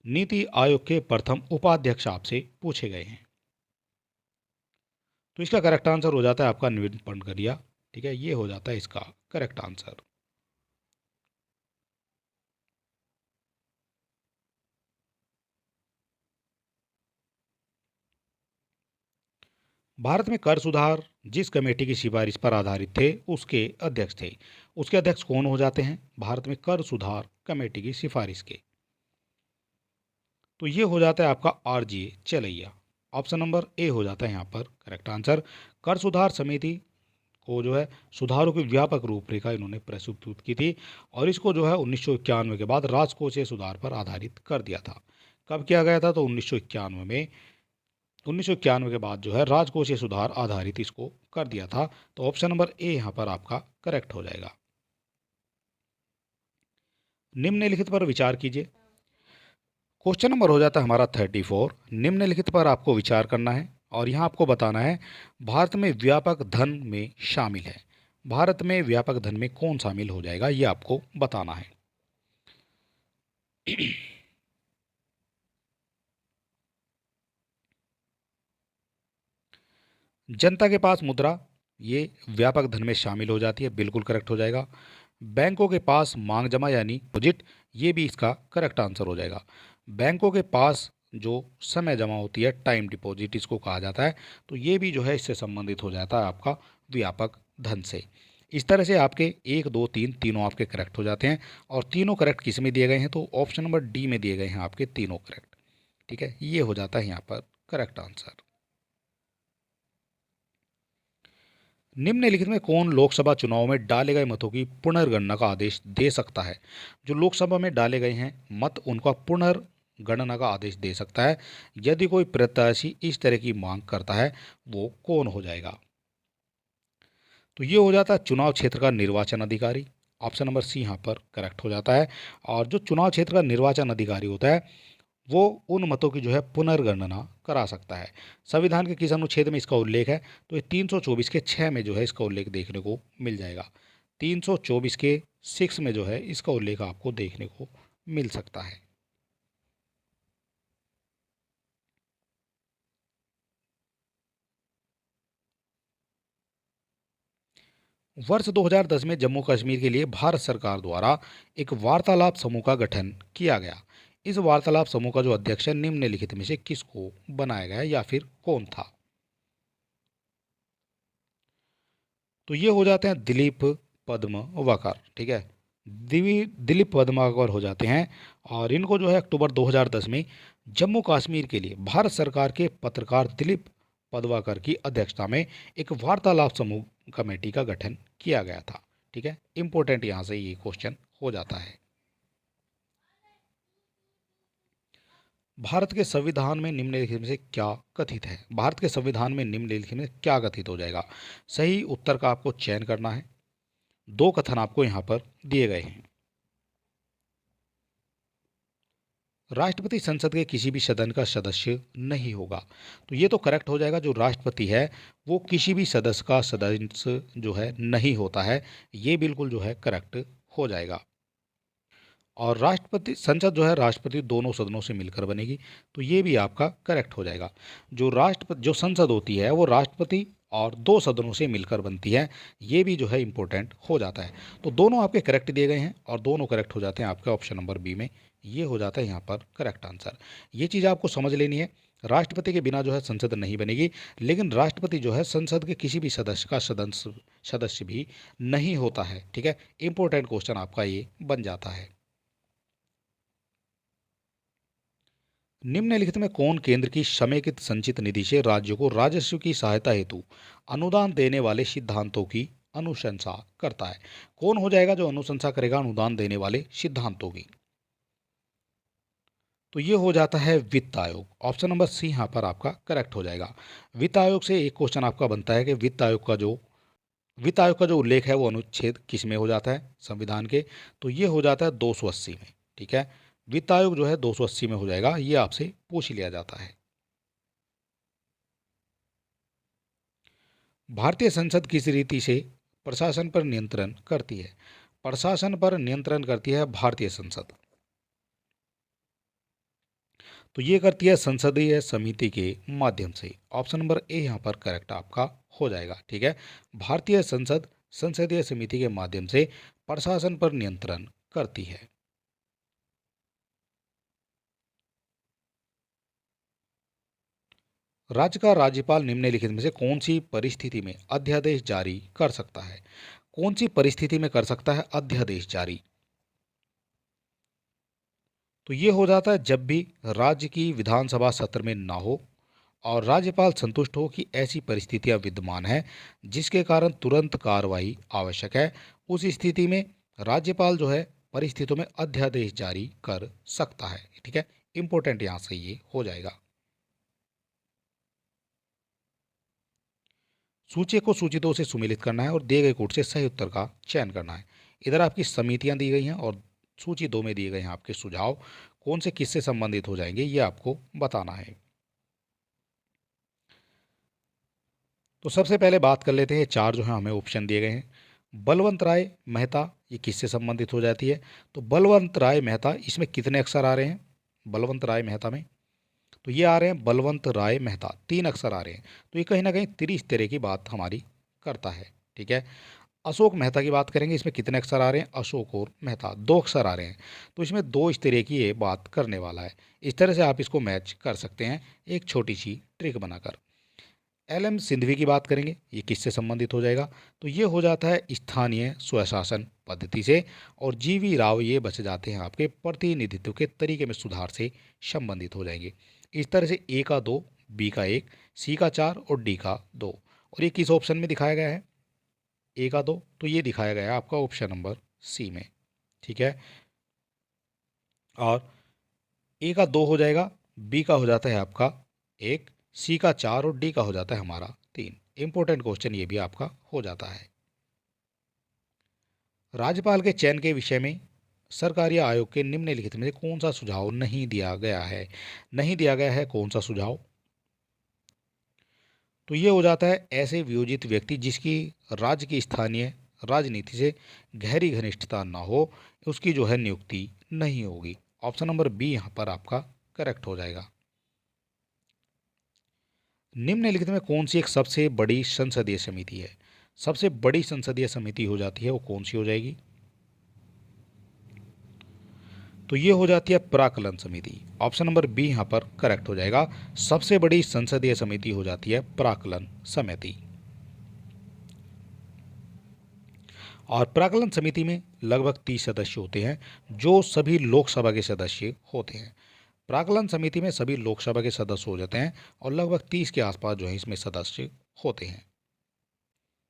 नीति आयोग के प्रथम उपाध्यक्ष आपसे पूछे गए हैं। तो इसका करेक्ट आंसर हो जाता है आपका नितिन गडकरिया। ठीक है, ये हो जाता है इसका करेक्ट आंसर। भारत में कर सुधार जिस कमेटी की सिफारिश पर आधारित थे उसके अध्यक्ष थे। उसके अध्यक्ष कौन हो जाते हैं भारत में कर सुधार कमेटी की सिफारिश के? तो ये हो जाता है आपका आरजीए चलैया। ऑप्शन नंबर ए हो जाता है यहाँ पर करेक्ट आंसर। कर सुधार समिति को जो है सुधारों की व्यापक रूपरेखा इन्होंने प्रस्तुत की थी और इसको जो है 1991 के बाद राजकोषीय सुधार पर आधारित कर दिया था। कब किया गया था? तो 1991 में। 1991 के बाद जो है राजकोषीय सुधार आधारित इसको कर दिया था। तो ऑप्शन नंबर ए यहाँ पर आपका करेक्ट हो जाएगा। निम्नलिखित पर विचार कीजिए। क्वेश्चन नंबर हो जाता है हमारा 34। निम्नलिखित पर आपको विचार करना है और यहाँ आपको बताना है भारत में व्यापक धन में शामिल है। भारत में व्यापक धन में कौन शामिल हो जाएगा ये आपको बताना है। जनता के पास मुद्रा ये व्यापक धन में शामिल हो जाती है, बिल्कुल करेक्ट हो जाएगा। बैंकों के पास मांग जमा यानी डिपॉजिट, ये भी इसका करेक्ट आंसर हो जाएगा। बैंकों के पास जो समय जमा होती है टाइम डिपॉजिट इसको कहा जाता है। तो ये भी जो है इससे संबंधित हो जाता है आपका व्यापक धन से। इस तरह से आपके 1 2 3 तीनों आपके करेक्ट हो जाते हैं और तीनों करेक्ट किस में दिए गए हैं? तो ऑप्शन नंबर डी में दिए गए हैं आपके तीनों करेक्ट। ठीक है, ये हो जाता है यहाँ पर करेक्ट आंसर। निम्नलिखित में कौन लोकसभा चुनाव में डाले गए मतों की पुनर्गणना का आदेश दे सकता है? जो लोकसभा में डाले गए हैं मत उनका पुनर्गणना का आदेश दे सकता है। यदि कोई प्रत्याशी इस तरह की मांग करता है वो कौन हो जाएगा? तो ये हो जाता है चुनाव क्षेत्र का निर्वाचन अधिकारी। ऑप्शन नंबर सी यहाँ पर करेक्ट हो जाता है। और जो चुनाव क्षेत्र का निर्वाचन अधिकारी होता है वो उन मतों की जो है पुनर्गणना करा सकता है। संविधान के किस अनुच्छेद में इसका उल्लेख है? तो ये 324 के 6 में जो है इसका उल्लेख देखने को मिल जाएगा। 324 के 6 में जो है इसका उल्लेख आपको देखने को मिल सकता है। वर्ष 2010 में जम्मू कश्मीर के लिए भारत सरकार द्वारा एक वार्तालाप समूह का गठन किया गया। इस वार्तालाप समूह का जो अध्यक्ष है निम्नलिखित में से किसको बनाया गया या फिर कौन था? तो ये हो जाते हैं दिलीप पद्मावकर। ठीक है, दिलीप पद्मावकर हो जाते हैं और इनको जो है अक्टूबर 2010 में जम्मू कश्मीर के लिए भारत सरकार के पत्रकार दिलीप पद्मावकर की अध्यक्षता में एक वार्तालाप समूह कमेटी का गठन किया गया था। ठीक है, इंपॉर्टेंट यहाँ से ये क्वेश्चन हो जाता है। भारत के संविधान में निम्नलिखित में से क्या कथित है? भारत के संविधान में निम्नलिखित में क्या कथित हो जाएगा? सही उत्तर का आपको चयन करना है। दो कथन आपको यहाँ पर दिए गए हैं। राष्ट्रपति संसद के किसी भी सदन का सदस्य नहीं होगा। तो ये तो करेक्ट हो जाएगा। जो राष्ट्रपति है वो किसी भी सदस्य का सदस्य जो है नहीं होता है, ये बिल्कुल जो है करेक्ट हो जाएगा। और राष्ट्रपति संसद जो है राष्ट्रपति दोनों सदनों से मिलकर बनेगी। तो ये भी आपका करेक्ट हो जाएगा। जो संसद होती है वो राष्ट्रपति और दो सदनों से मिलकर बनती है, ये भी जो है इंपॉर्टेंट हो जाता है। तो दोनों आपके करेक्ट दिए गए हैं और दोनों करेक्ट हो जाते हैं आपके ऑप्शन नंबर बी में। ये हो जाता है यहाँ पर करेक्ट आंसर। ये चीज़ आपको समझ लेनी है। राष्ट्रपति के बिना जो है संसद नहीं बनेगी, लेकिन राष्ट्रपति जो है संसद के किसी भी सदस्य का सदस्य भी नहीं होता है। ठीक है, इंपॉर्टेंट क्वेश्चन आपका ये बन जाता है। निम्नलिखित में कौन केंद्र की समेकित संचित निधि से राज्यों को राजस्व की सहायता हेतु अनुदान देने वाले सिद्धांतों की अनुशंसा करता है? कौन हो जाएगा जो अनुशंसा करेगा अनुदान देने वाले सिद्धांतों की? तो ये हो जाता है वित्त आयोग। ऑप्शन नंबर सी यहाँ पर आपका करेक्ट हो जाएगा। वित्त आयोग से एक क्वेश्चन आपका बनता है कि वित्त आयोग का जो वित्त आयोग का जो उल्लेख है वो अनुच्छेद किस में हो जाता है संविधान के, तो ये हो जाता है 280 में। ठीक है, वित्त आयोग जो है 280 में हो जाएगा, ये आपसे पूछ लिया जाता है। भारतीय संसद किस रीति से प्रशासन पर नियंत्रण करती है? प्रशासन पर नियंत्रण करती है भारतीय संसद, तो ये करती है संसदीय समिति के माध्यम से। ऑप्शन नंबर ए यहाँ पर करेक्ट आपका हो जाएगा। ठीक है, भारतीय संसद संसदीय समिति के माध्यम से प्रशासन पर नियंत्रण करती है। राज्य का राज्यपाल निम्नलिखित में से कौन सी परिस्थिति में अध्यादेश जारी कर सकता है? कौन सी परिस्थिति में कर सकता है अध्यादेश जारी? तो ये हो जाता है जब भी राज्य की विधानसभा सत्र में ना हो और राज्यपाल संतुष्ट हो कि ऐसी परिस्थितियां विद्यमान हैं जिसके कारण तुरंत कार्रवाई आवश्यक है। उस स्थिति में राज्यपाल जो है परिस्थितियों में अध्यादेश जारी कर सकता है। ठीक है, इंपॉर्टेंट यहाँ से ये हो जाएगा। सूची को सूची 2 से सुमेलित करना है और दिए गए कोड से सही उत्तर का चयन करना है। इधर आपकी समितियां दी गई हैं और सूची 2 में दिए गए हैं आपके सुझाव, कौन से किससे संबंधित हो जाएंगे ये आपको बताना है। तो सबसे पहले बात कर लेते हैं, चार जो है हमें ऑप्शन दिए गए हैं। बलवंत राय मेहता ये किससे संबंधित हो जाती है? तो बलवंत राय मेहता, इसमें कितने अक्षर आ रहे हैं बलवंत राय मेहता में? तो ये आ रहे हैं बलवंत राय मेहता, 3 अक्षर आ रहे हैं। तो ये कहीं ना कहीं तिरिस तरह की बात हमारी करता है। ठीक है, अशोक मेहता की बात करेंगे, इसमें कितने अक्षर आ रहे हैं? अशोक और मेहता 2 अक्षर आ रहे हैं, तो इसमें 2 इस तरह की ये बात करने वाला है। इस तरह से आप इसको मैच कर सकते हैं एक छोटी सी ट्रिक बनाकर। एल.एम. सिंधवी की बात करेंगे, ये किससे संबंधित हो जाएगा? तो ये हो जाता है स्थानीय स्वशासन पद्धति से, और जी.वी. राव ये बच जाते हैं आपके प्रतिनिधित्व के तरीके में सुधार से संबंधित हो जाएंगे। इस तरह से ए का 2, बी का 1, सी का 4 और डी का 2। और ये किस ऑप्शन में दिखाया गया है? ए का 2, तो ये दिखाया गया है आपका ऑप्शन नंबर सी में। ठीक है, और ए का 2 हो जाएगा, बी का हो जाता है आपका 1, सी का 4 और डी का हो जाता है हमारा 3। इंपॉर्टेंट क्वेश्चन ये भी आपका हो जाता है। राज्यपाल के चयन के विषय में सरकारी आयोग के निम्नलिखित में से कौन सा सुझाव नहीं दिया गया है? नहीं दिया गया है कौन सा सुझाव? तो ये हो जाता है ऐसे वियोजित व्यक्ति जिसकी राज्य की स्थानीय राजनीति से गहरी घनिष्ठता ना हो, उसकी जो है नियुक्ति नहीं होगी। ऑप्शन नंबर बी यहाँ पर आपका करेक्ट हो जाएगा। निम्नलिखित में कौन सी एक सबसे बड़ी संसदीय समिति है? सबसे बड़ी संसदीय समिति हो जाती है वो कौन सी हो जाएगी? तो ये हो जाती है प्राक्कलन समिति। ऑप्शन नंबर बी यहाँ पर करेक्ट हो जाएगा। सबसे बड़ी संसदीय समिति हो जाती है प्राक्कलन समिति। और प्राक्कलन समिति में लगभग 30 सदस्य होते हैं जो सभी लोकसभा के सदस्य होते हैं। प्राक्कलन समिति में सभी लोकसभा के सदस्य हो जाते हैं और लगभग 30 के आसपास जो है इसमें सदस्य होते हैं।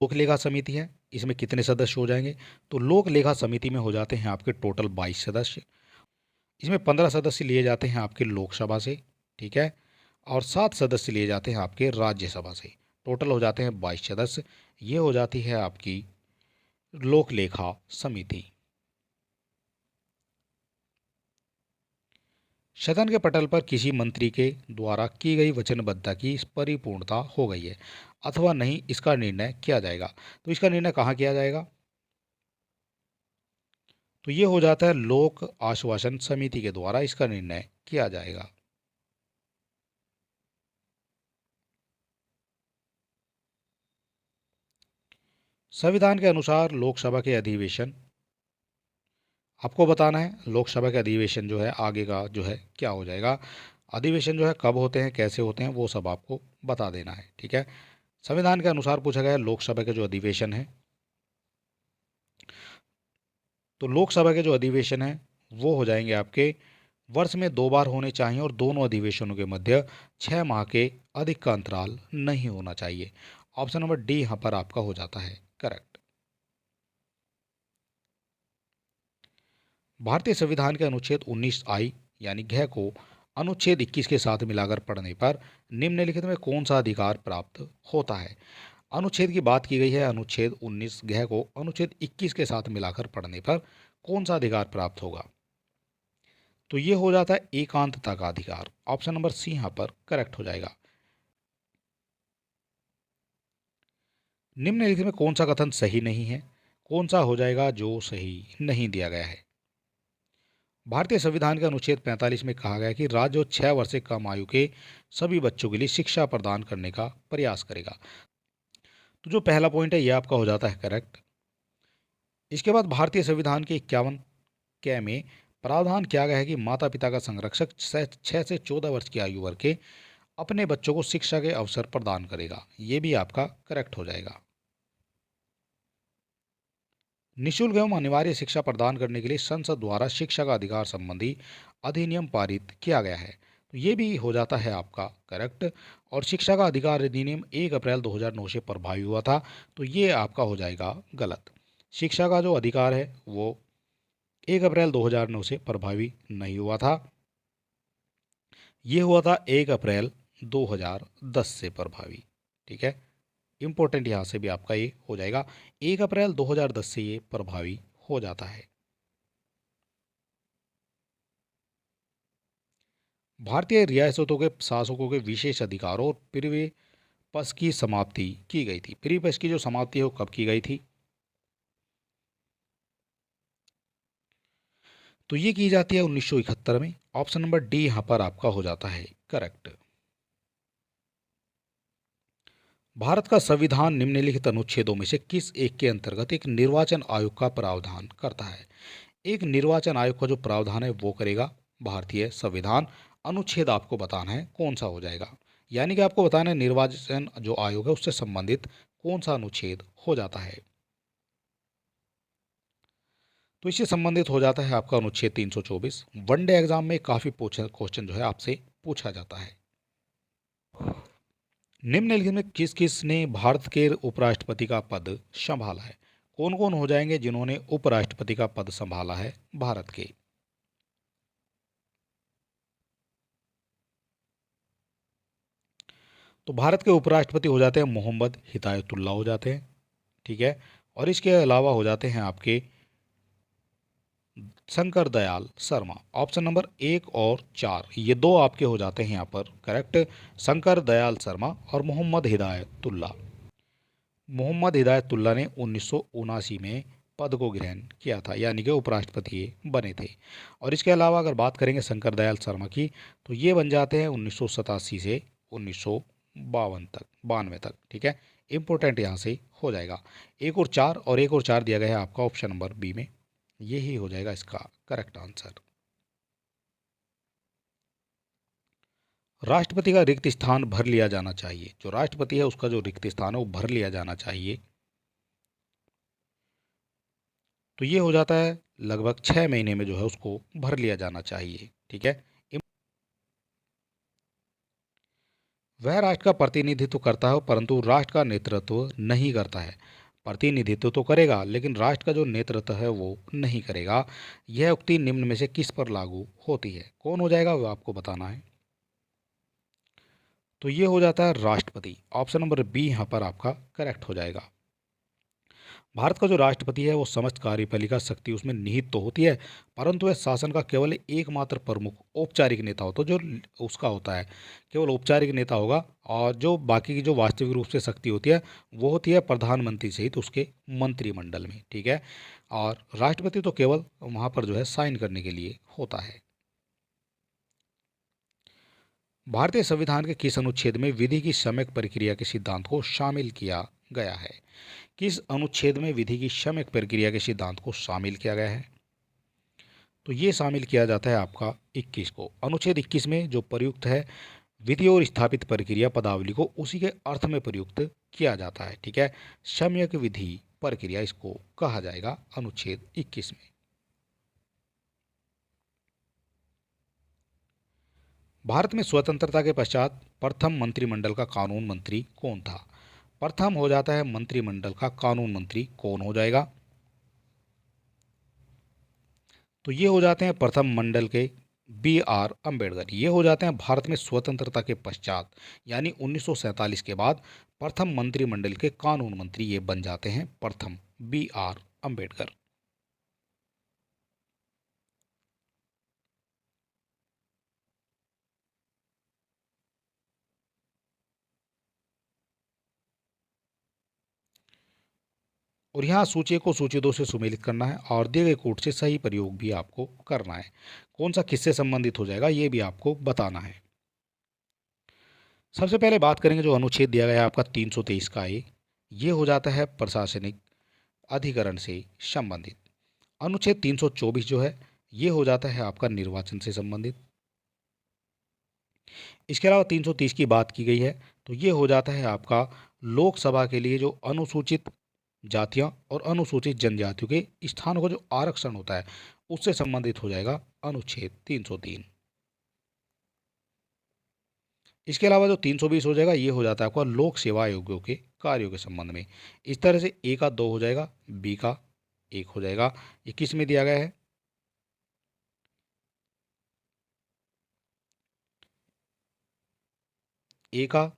लोक लेखा समिति है, इसमें कितने सदस्य हो जाएंगे? तो लोक लेखा समिति में हो जाते हैं आपके टोटल 22 सदस्य। इसमें 15 सदस्य लिए जाते हैं आपके लोकसभा से, ठीक है, और 7 सदस्य लिए जाते हैं आपके राज्यसभा से। टोटल हो जाते हैं 22 सदस्य। ये हो जाती है आपकी लोक लेखा समिति। सदन के पटल पर किसी मंत्री के द्वारा की गई वचनबद्धता की परिपूर्णता हो गई है अथवा नहीं, इसका निर्णय किया जाएगा। तो इसका निर्णय कहाँ किया जाएगा? तो ये हो जाता है लोक आश्वासन समिति के द्वारा इसका निर्णय किया जाएगा। संविधान के अनुसार लोकसभा के अधिवेशन आपको बताना है। लोकसभा के अधिवेशन जो है आगे का जो है क्या हो जाएगा, अधिवेशन जो है कब होते हैं, कैसे होते हैं, वो सब आपको बता देना है। ठीक है, संविधान के अनुसार पूछा गया है लोकसभा के जो अधिवेशन है, तो लोकसभा के जो अधिवेशन है वो हो जाएंगे आपके वर्ष में 2 बार होने चाहिए और दोनों अधिवेशनों के मध्य 6 माह के अधिक का अंतराल नहीं होना चाहिए। ऑप्शन नंबर डी यहाँ पर आपका हो जाता है करेक्ट। भारतीय संविधान के अनुच्छेद 19 यानी घ को अनुच्छेद 21 के साथ मिलाकर पढ़ने पर निम्नलिखित में कौन सा अधिकार प्राप्त होता है? अनुच्छेद की बात की गई है, अनुच्छेद 19 गह को अनुच्छेद 21 के साथ मिलाकर पढ़ने पर कौन सा अधिकार प्राप्त होगा? तो ये हो जाता है एकांतता का अधिकार। ऑप्शन नंबर सी यहाँ पर करेक्ट हो जाएगा। निम्नलिखित में कौन सा कथन सही नहीं है? कौन सा हो जाएगा जो सही नहीं दिया गया है? भारतीय संविधान के अनुच्छेद 45 में कहा गया है कि राज्य 6 वर्ष से कम आयु के सभी बच्चों के लिए शिक्षा प्रदान करने का प्रयास करेगा। तो जो पहला पॉइंट है यह आपका हो जाता है करेक्ट। इसके बाद भारतीय संविधान के 51 क में प्रावधान किया गया है कि माता पिता का संरक्षक 6 से 14 वर्ष की आयु वर्ग के अपने बच्चों को शिक्षा के अवसर प्रदान करेगा। ये भी आपका करेक्ट हो जाएगा। निःशुल्क एवं अनिवार्य शिक्षा प्रदान करने के लिए संसद द्वारा शिक्षा का अधिकार संबंधी अधिनियम पारित किया गया है। तो ये भी हो जाता है आपका करेक्ट। और शिक्षा का अधिकार अधिनियम 1 अप्रैल 2009 से प्रभावी हुआ था। तो ये आपका हो जाएगा गलत। शिक्षा का जो अधिकार है वो 1 अप्रैल 2009 से प्रभावी नहीं हुआ था, ये हुआ था 1 अप्रैल 2010 से प्रभावी। ठीक है, इंपॉर्टेंट यहाँ से भी आपका ये हो जाएगा, 1 अप्रैल 2010 से ये प्रभावी हो जाता है। भारतीय रियासतों के शासकों के विशेष अधिकारों और प्रीपेस की समाप्ति की गई थी। प्रीपेस की जो समाप्ति है वो कब की गई थी? तो ये की जाती है 1971 में। ऑप्शन नंबर डी यहाँ पर आपका हो जाता है करेक्ट। भारत का संविधान निम्नलिखित अनुच्छेदों में से किस एक के अंतर्गत एक निर्वाचन आयोग का प्रावधान करता है? एक निर्वाचन आयोग का जो प्रावधान है वो करेगा भारतीय संविधान। अनुच्छेद आपको बताना है कौन सा हो जाएगा, यानी कि आपको बताना है निर्वाचन जो आयोग है उससे संबंधित कौन सा अनुच्छेद हो जाता है। तो इससे संबंधित हो जाता है आपका अनुच्छेद 324। वनडे एग्जाम में काफ़ी क्वेश्चन जो है आपसे पूछा जाता है। निम्नलिखित में किस किस ने भारत के उपराष्ट्रपति का पद संभाला है? कौन कौन हो जाएंगे जिन्होंने उपराष्ट्रपति का पद संभाला है भारत के? तो भारत के उपराष्ट्रपति हो जाते हैं मोहम्मद हिदायतुल्लाह हो जाते हैं। ठीक है, और इसके अलावा हो जाते हैं आपके शंकर दयाल शर्मा। ऑप्शन नंबर 1 और 4 ये दो आपके हो जाते हैं यहाँ पर करेक्ट, शंकर दयाल शर्मा और मोहम्मद हिदायतुल्लाह। मोहम्मद हिदायतुल्लाह ने 1979 में पद को ग्रहण किया था, यानी कि उपराष्ट्रपति ये बने थे। और इसके अलावा अगर बात करेंगे शंकर दयाल शर्मा की, तो ये बन जाते हैं 1987 से 1992 तक। ठीक है, इंपॉर्टेंट यहाँ से हो जाएगा 1 और 4 दिया गया है आपका ऑप्शन नंबर बी में, यही हो जाएगा इसका करेक्ट आंसर। राष्ट्रपति का रिक्त स्थान भर लिया जाना चाहिए। जो राष्ट्रपति है उसका जो रिक्त स्थान है वो भर लिया जाना चाहिए। तो ये हो जाता है लगभग 6 महीने में जो है उसको भर लिया जाना चाहिए। ठीक है, वह राष्ट्र का प्रतिनिधित्व करता है परंतु राष्ट्र का नेतृत्व नहीं करता है। प्रतिनिधित्व तो करेगा लेकिन राष्ट्र का जो नेतृत्व है वो नहीं करेगा। यह उक्ति निम्न में से किस पर लागू होती है? कौन हो जाएगा वो आपको बताना है। तो ये हो जाता है राष्ट्रपति। ऑप्शन नंबर बी यहाँ पर आपका करेक्ट हो जाएगा। भारत का जो राष्ट्रपति है वो समस्त कार्यपालिका शक्ति उसमें निहित तो होती है, परंतु वह शासन का केवल एकमात्र प्रमुख औपचारिक नेता होता है। जो उसका होता है केवल औपचारिक नेता होगा, और जो बाकी की जो वास्तविक रूप से शक्ति होती है वो होती है प्रधानमंत्री सहित उसके मंत्रिमंडल में। ठीक है, और राष्ट्रपति तो केवल वहाँ पर जो है साइन करने के लिए होता है। भारतीय संविधान के किस अनुच्छेद में विधि की सम्यक प्रक्रिया के सिद्धांत को शामिल किया गया है? किस अनुच्छेद में विधि की सम्यक प्रक्रिया के सिद्धांत को शामिल किया गया है? तो ये शामिल किया जाता है आपका 21 को। अनुच्छेद 21 में जो प्रयुक्त है विधि और स्थापित प्रक्रिया पदावली को उसी के अर्थ में प्रयुक्त किया जाता है। ठीक है, सम्यक विधि प्रक्रिया इसको कहा जाएगा अनुच्छेद 21 में। भारत में स्वतंत्रता के पश्चात प्रथम मंत्रिमंडल का कानून मंत्री कौन था? प्रथम हो जाता है मंत्रिमंडल का कानून मंत्री कौन हो जाएगा? तो ये हो जाते हैं प्रथम मंडल के बी आर अम्बेडकर। ये हो जाते हैं भारत में स्वतंत्रता के पश्चात यानी 1947 के बाद प्रथम मंत्रिमंडल के कानून मंत्री ये बन जाते हैं, प्रथम बी आर अम्बेडकर। और यहाँ सूची को सूची दो से सुमेलित करना है और दिए गए कोड से सही प्रयोग भी आपको करना है। कौन सा किससे संबंधित हो जाएगा ये भी आपको बताना है। सबसे पहले बात करेंगे जो अनुच्छेद दिया गया है आपका 323 का ये हो जाता है प्रशासनिक अधिकरण से संबंधित। अनुच्छेद 324 जो है ये हो जाता है आपका निर्वाचन से संबंधित। इसके अलावा 330 की बात की गई है तो ये हो जाता है आपका लोकसभा के लिए जो अनुसूचित जातियां और अनुसूचित जनजातियों के स्थानों का जो आरक्षण होता है उससे संबंधित हो जाएगा अनुच्छेद 303। इसके अलावा जो 320 हो जाएगा ये हो जाता है आपका लोक सेवा आयोगों के कार्यों के संबंध में। इस तरह से ए का 2 हो जाएगा, बी का 1 हो जाएगा। ये किस में दिया गया है? ए का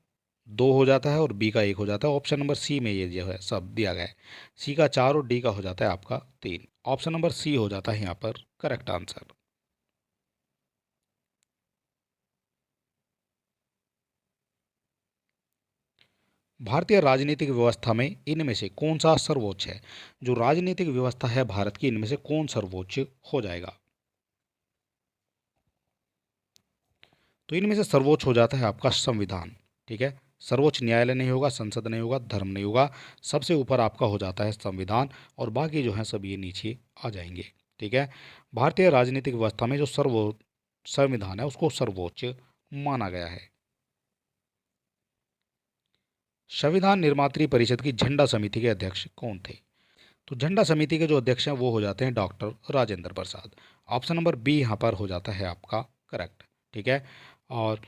2 हो जाता है और बी का 1 हो जाता है। ऑप्शन नंबर सी में ये जो है सब दिया गया है। सी का 4 और डी का हो जाता है आपका 3। ऑप्शन नंबर सी हो जाता है यहाँ पर करेक्ट आंसर। भारतीय राजनीतिक व्यवस्था में इनमें से कौन सा सर्वोच्च है? जो राजनीतिक व्यवस्था है भारत की इनमें से कौन सर्वोच्च हो जाएगा? तो इनमें से सर्वोच्च हो जाता है आपका संविधान। ठीक है, सर्वोच्च न्यायालय नहीं होगा, संसद नहीं होगा, धर्म नहीं होगा, सबसे ऊपर आपका हो जाता है संविधान और बाकी जो है सब ये नीचे आ जाएंगे। ठीक है, भारतीय राजनीतिक व्यवस्था में जो संविधान है उसको सर्वोच्च माना गया है। संविधान निर्मात्री परिषद की झंडा समिति के अध्यक्ष कौन थे? तो झंडा समिति के जो अध्यक्ष हैं वो हो जाते हैं doctor Rajendra Prasad. Option number B यहाँ पर हो जाता है आपका करेक्ट। ठीक है, और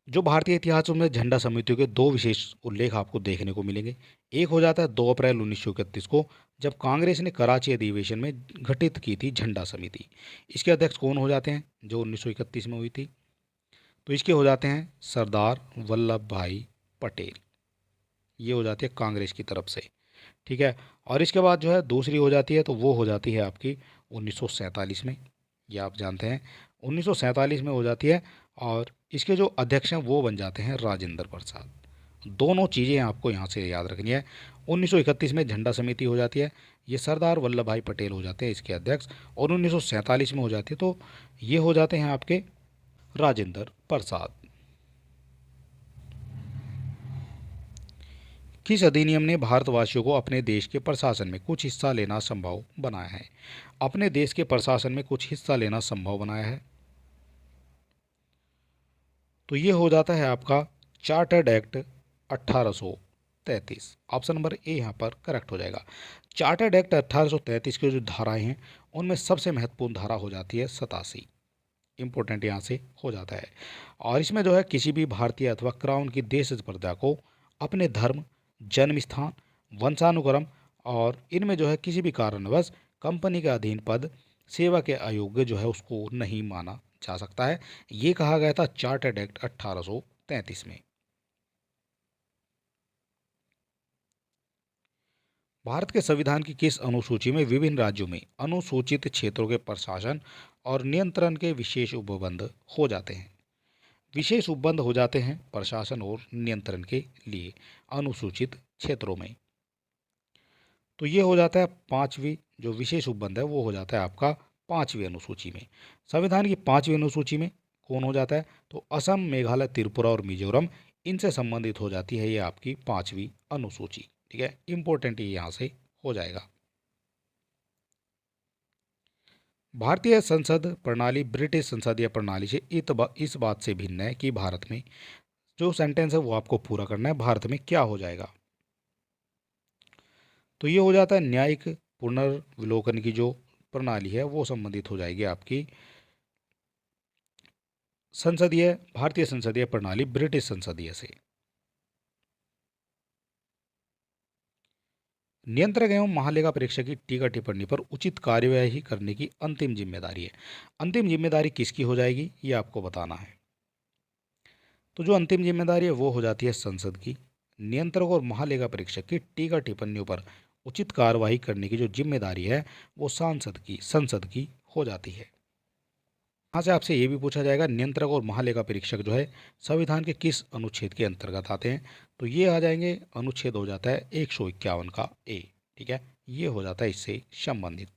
जो भारतीय इतिहास में झंडा समितियों के दो विशेष उल्लेख आपको देखने को मिलेंगे। एक हो जाता है 2 अप्रैल 1931 को जब कांग्रेस ने कराची अधिवेशन में गठित की थी झंडा समिति। इसके अध्यक्ष कौन हो जाते हैं जो 1931 में हुई थी? तो इसके हो जाते हैं सरदार वल्लभ भाई पटेल। ये हो जाती है कांग्रेस की तरफ से। ठीक है, और इसके बाद जो है दूसरी हो जाती है तो वो हो जाती है आपकी 1947 में। ये आप जानते हैं 1947 में हो जाती है और इसके जो अध्यक्ष हैं वो बन जाते हैं राजेंद्र प्रसाद। दोनों चीज़ें आपको यहाँ से याद रखनी है। 1931 में झंडा समिति हो जाती है, ये सरदार वल्लभ भाई पटेल हो जाते हैं इसके अध्यक्ष, और 1947 में हो जाती है तो ये हो जाते हैं आपके राजेंद्र प्रसाद। किस अधिनियम ने भारतवासियों को अपने देश के प्रशासन में कुछ हिस्सा लेना संभव बनाया है? अपने देश के प्रशासन में कुछ हिस्सा लेना संभव बनाया है तो ये हो जाता है आपका chartered act 1833। Option number A यहाँ पर करेक्ट हो जाएगा। चार्टर्ड एक्ट 1833 की जो धाराएं हैं उनमें सबसे महत्वपूर्ण धारा हो जाती है 87। इंपॉर्टेंट यहाँ से हो जाता है और इसमें जो है किसी भी भारतीय अथवा क्राउन की देश प्रजा को अपने धर्म, जन्म स्थान, वंशानुक्रम और इनमें जो है किसी भी कारणवश कंपनी के अधीन पद, सेवा के अयोग्य जो है उसको नहीं माना जा सकता है। ये कहा गया था चार्टर्ड एक्ट 1833 में। भारत के संविधान की किस अनुसूची में विभिन्न राज्यों में अनुसूचित क्षेत्रों के प्रशासन और नियंत्रण के विशेष उपबंध हो जाते हैं? विशेष उपबंध हो जाते हैं प्रशासन और नियंत्रण के लिए अनुसूचित क्षेत्रों में। तो ये हो जाता है पांचवी जो विशेष उपबंध है वो हो जाता है आपका पांचवी अनुसूची में। संविधान की पांचवी अनुसूची में कौन हो जाता है? तो असम, मेघालय, त्रिपुरा और मिजोरम, इनसे संबंधित हो जाती है ये आपकी पांचवी अनुसूची। ठीक है, इंपॉर्टेंट ये यहाँ से हो जाएगा। भारतीय संसद प्रणाली ब्रिटिश संसदीय प्रणाली से इस बात से भिन्न है कि भारत में जो सेंटेंस है वो आपको पूरा करना है, भारत में क्या हो जाएगा? तो ये हो जाता है न्यायिक पुनर्विलोकन की जो प्रणाली है वो संबंधित हो जाएगी आपकी संसदीय भारतीय संसदीय प्रणाली ब्रिटिश संसदीय से। नियंत्रक एवं महालेखा परीक्षक की टीका टिप्पणी पर उचित कार्यवाही करने की अंतिम जिम्मेदारी है। अंतिम जिम्मेदारी किसकी हो जाएगी ये आपको बताना है। तो जो अंतिम जिम्मेदारी है वो हो जाती है संसद की। नियंत्रक और महालेखा परीक्षक की टीका टिप्पणियों पर उचित कार्यवाही करने की जो जिम्मेदारी है वो संसद की हो जाती है। यहाँ से आपसे ये भी पूछा जाएगा नियंत्रक और महालेखा परीक्षक जो है संविधान के किस अनुच्छेद के अंतर्गत आते हैं। तो ये आ जाएंगे, अनुच्छेद हो जाता है 151 का ए। ठीक है, ये हो जाता है इससे संबंधित।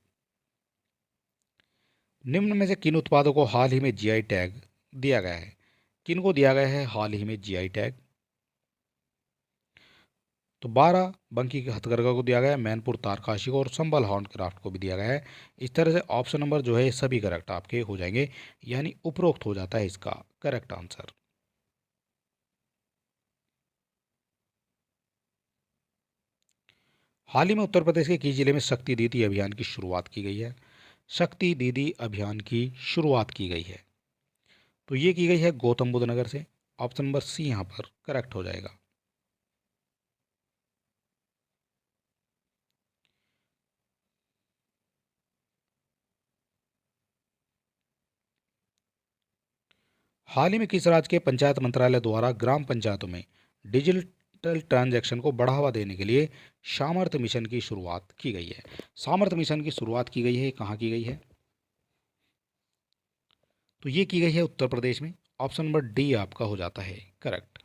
निम्न में से किन उत्पादों को हाल ही में जीआई टैग दिया गया है? किन को दिया गया है हाल ही में जीआई टैग? तो 12 बंकी की हथकरघा को दिया गया है, मैनपुर तारकाशी को और संबल हैंडक्राफ्ट को भी दिया गया है। इस तरह से ऑप्शन नंबर जो है सभी करेक्ट आपके हो जाएंगे, यानी उपरोक्त हो जाता है इसका करेक्ट आंसर। हाल ही में उत्तर प्रदेश के किस जिले में शक्ति दीदी अभियान की शुरुआत की गई है? शक्ति दीदी अभियान की शुरुआत की गई है, तो ये की गई है गौतम बुद्ध नगर से। ऑप्शन नंबर सी यहाँ पर करेक्ट हो जाएगा। हाल ही में किस राज्य के पंचायत मंत्रालय द्वारा ग्राम पंचायतों में डिजिटल ट्रांजैक्शन को बढ़ावा देने के लिए सामर्थ्य मिशन की शुरुआत की गई है? सामर्थ्य मिशन की शुरुआत की गई है, कहाँ की गई है? तो ये की गई है उत्तर प्रदेश में। ऑप्शन नंबर डी आपका हो जाता है करेक्ट।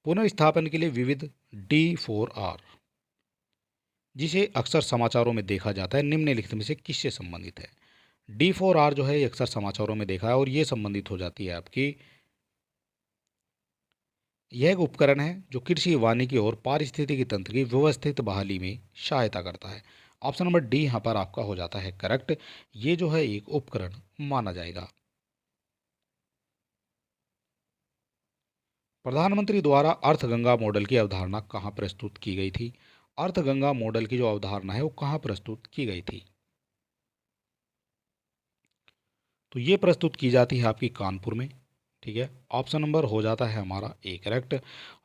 पुनर्स्थापन के लिए विविध D4R, जिसे अक्सर समाचारों में देखा जाता है, निम्नलिखित में से किससे संबंधित है? D4R जो है ये अक्सर समाचारों में देखा है और ये संबंधित हो जाती है आपकी, यह एक उपकरण है जो कृषि वानिकी और पारिस्थितिकी तंत्र की व्यवस्थित बहाली में सहायता करता है। ऑप्शन नंबर डी यहाँ पर आपका हो जाता है करेक्ट। ये जो है एक उपकरण माना जाएगा। प्रधानमंत्री द्वारा अर्थगंगा मॉडल की अवधारणा कहाँ प्रस्तुत की गई थी? अर्थगंगा मॉडल की जो अवधारणा है वो कहाँ प्रस्तुत की गई थी? तो ये प्रस्तुत की जाती है आपकी कानपुर में। ठीक है, ऑप्शन नंबर हो जाता है हमारा ए करेक्ट।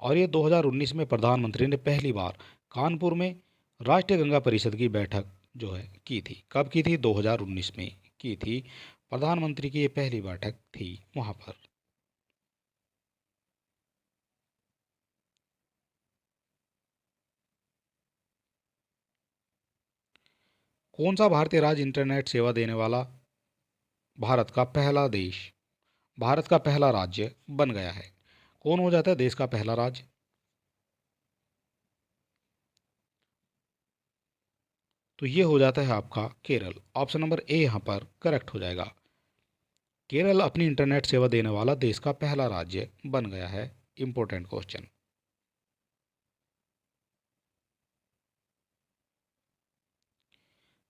और ये 2019 में प्रधानमंत्री ने पहली बार कानपुर में राष्ट्रीय गंगा परिषद की बैठक जो है की थी। कब की थी? 2019 में की थी। प्रधानमंत्री की ये पहली बैठक थी वहाँ पर। कौन सा भारतीय राज्य इंटरनेट सेवा देने वाला भारत का पहला देश भारत का पहला राज्य बन गया है? कौन हो जाता है देश का पहला राज्य? तो ये हो जाता है आपका केरल। ऑप्शन नंबर ए यहाँ पर करेक्ट हो जाएगा। केरल अपनी इंटरनेट सेवा देने वाला देश का पहला राज्य बन गया है। Important question.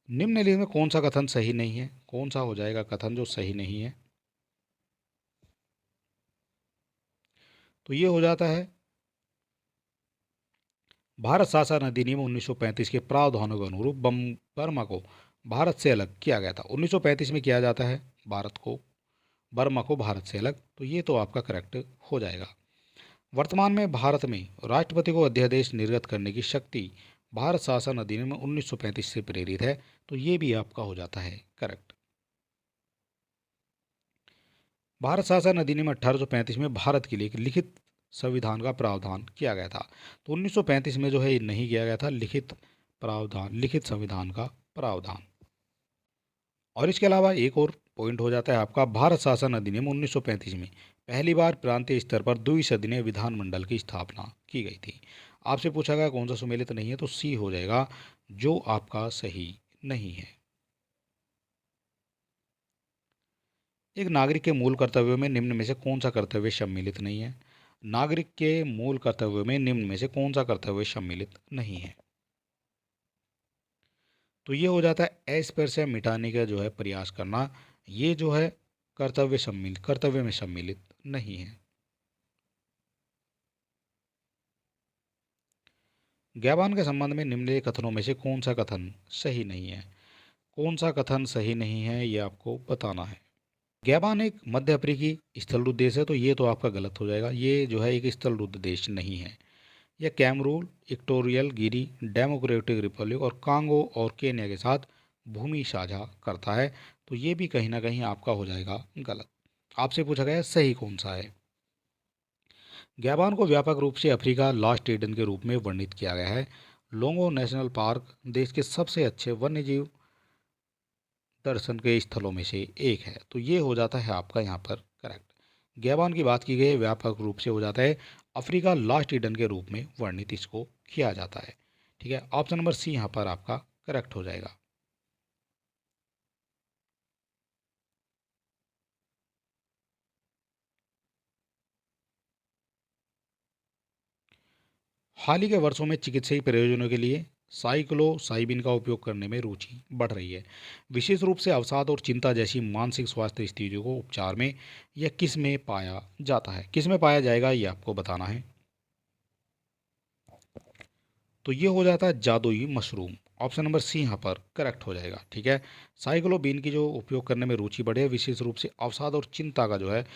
निम्नलिखित में कौन सा कथन सही नहीं है? कौन सा हो जाएगा कथन जो सही नहीं है? तो ये हो जाता है भारत शासन अधिनियम 1935 के प्रावधानों के अनुरूप बर्मा को भारत से अलग किया गया था। 1935 में किया जाता है बर्मा को भारत से अलग, तो ये तो आपका करेक्ट हो जाएगा। वर्तमान में भारत में राष्ट्रपति को अध्यादेश निर्गत करने की शक्ति भारत शासन अधिनियम 1935 से प्रेरित है, तो ये भी आपका हो जाता है करेक्ट। भारत शासन अधिनियम 1835 में भारत के लिए एक लिखित संविधान का प्रावधान किया गया था। तो 1935 में जो है ये नहीं किया गया था लिखित संविधान का प्रावधान। और इसके अलावा एक और पॉइंट हो जाता है आपका, भारत शासन अधिनियम 1935 में पहली बार प्रांतीय स्तर पर द्विसदनीय विधानमंडल की स्थापना की गई थी। आपसे पूछा गया कौन सा सुमेलित नहीं है, तो सी हो जाएगा जो आपका सही नहीं है। एक नागरिक के मूल कर्तव्यों में निम्न में से कौन सा कर्तव्य सम्मिलित नहीं है? नागरिक के मूल कर्तव्यों में निम्न में से कौन सा कर्तव्य सम्मिलित नहीं है? तो ये हो जाता है अस्पृश्यता मिटाने का जो है प्रयास करना, ये जो है कर्तव्य में सम्मिलित नहीं है। ज्ञापन के संबंध में निम्नलिखित कथनों में से कौन सा कथन सही नहीं है? कौन सा कथन सही नहीं है ये आपको बताना है। गैबान एक मध्य अफ्रीकी स्थलरुद्ध देश है, तो ये तो आपका गलत हो जाएगा। ये जो है एक स्थलरुद्ध देश नहीं है। यह कैमरून, इक्वाटोरियल गिनी, डेमोक्रेटिक रिपब्लिक और कांगो और केन्या के साथ भूमि साझा करता है। तो ये भी कहीं ना कहीं आपका हो जाएगा गलत। आपसे पूछा गया सही कौन सा है। गैबान को व्यापक रूप से अफ्रीका लास्ट ईडन के रूप में वर्णित किया गया है। लोंगो नेशनल पार्क देश के सबसे अच्छे वन्यजीव दर्शन के स्थलों में से एक है। तो ये हो जाता है आपका यहाँ पर करेक्ट। गैबान की बात की गई व्यापक रूप से हो जाता है अफ्रीका लास्ट ईडन के रूप में वर्णित इसको किया जाता है। ठीक है, ऑप्शन नंबर सी यहाँ पर आपका करेक्ट हो जाएगा। हाल ही के वर्षों में चिकित्सीय प्रयोजनों के लिए साइक्लोसाइबिन का उपयोग करने में रुचि बढ़ रही है। विशेष रूप से अवसाद और चिंता जैसी मानसिक स्वास्थ्य स्थितियों को उपचार में यह किस में पाया जाता है, किस में पाया जाएगा ये आपको बताना है। तो ये हो जाता है जादुई मशरूम। ऑप्शन नंबर सी यहाँ पर करेक्ट हो जाएगा। ठीक है, साइक्लोबीन की जो उपयोग करने में रुचि बढ़े विशेष रूप से अवसाद और चिंता का जो है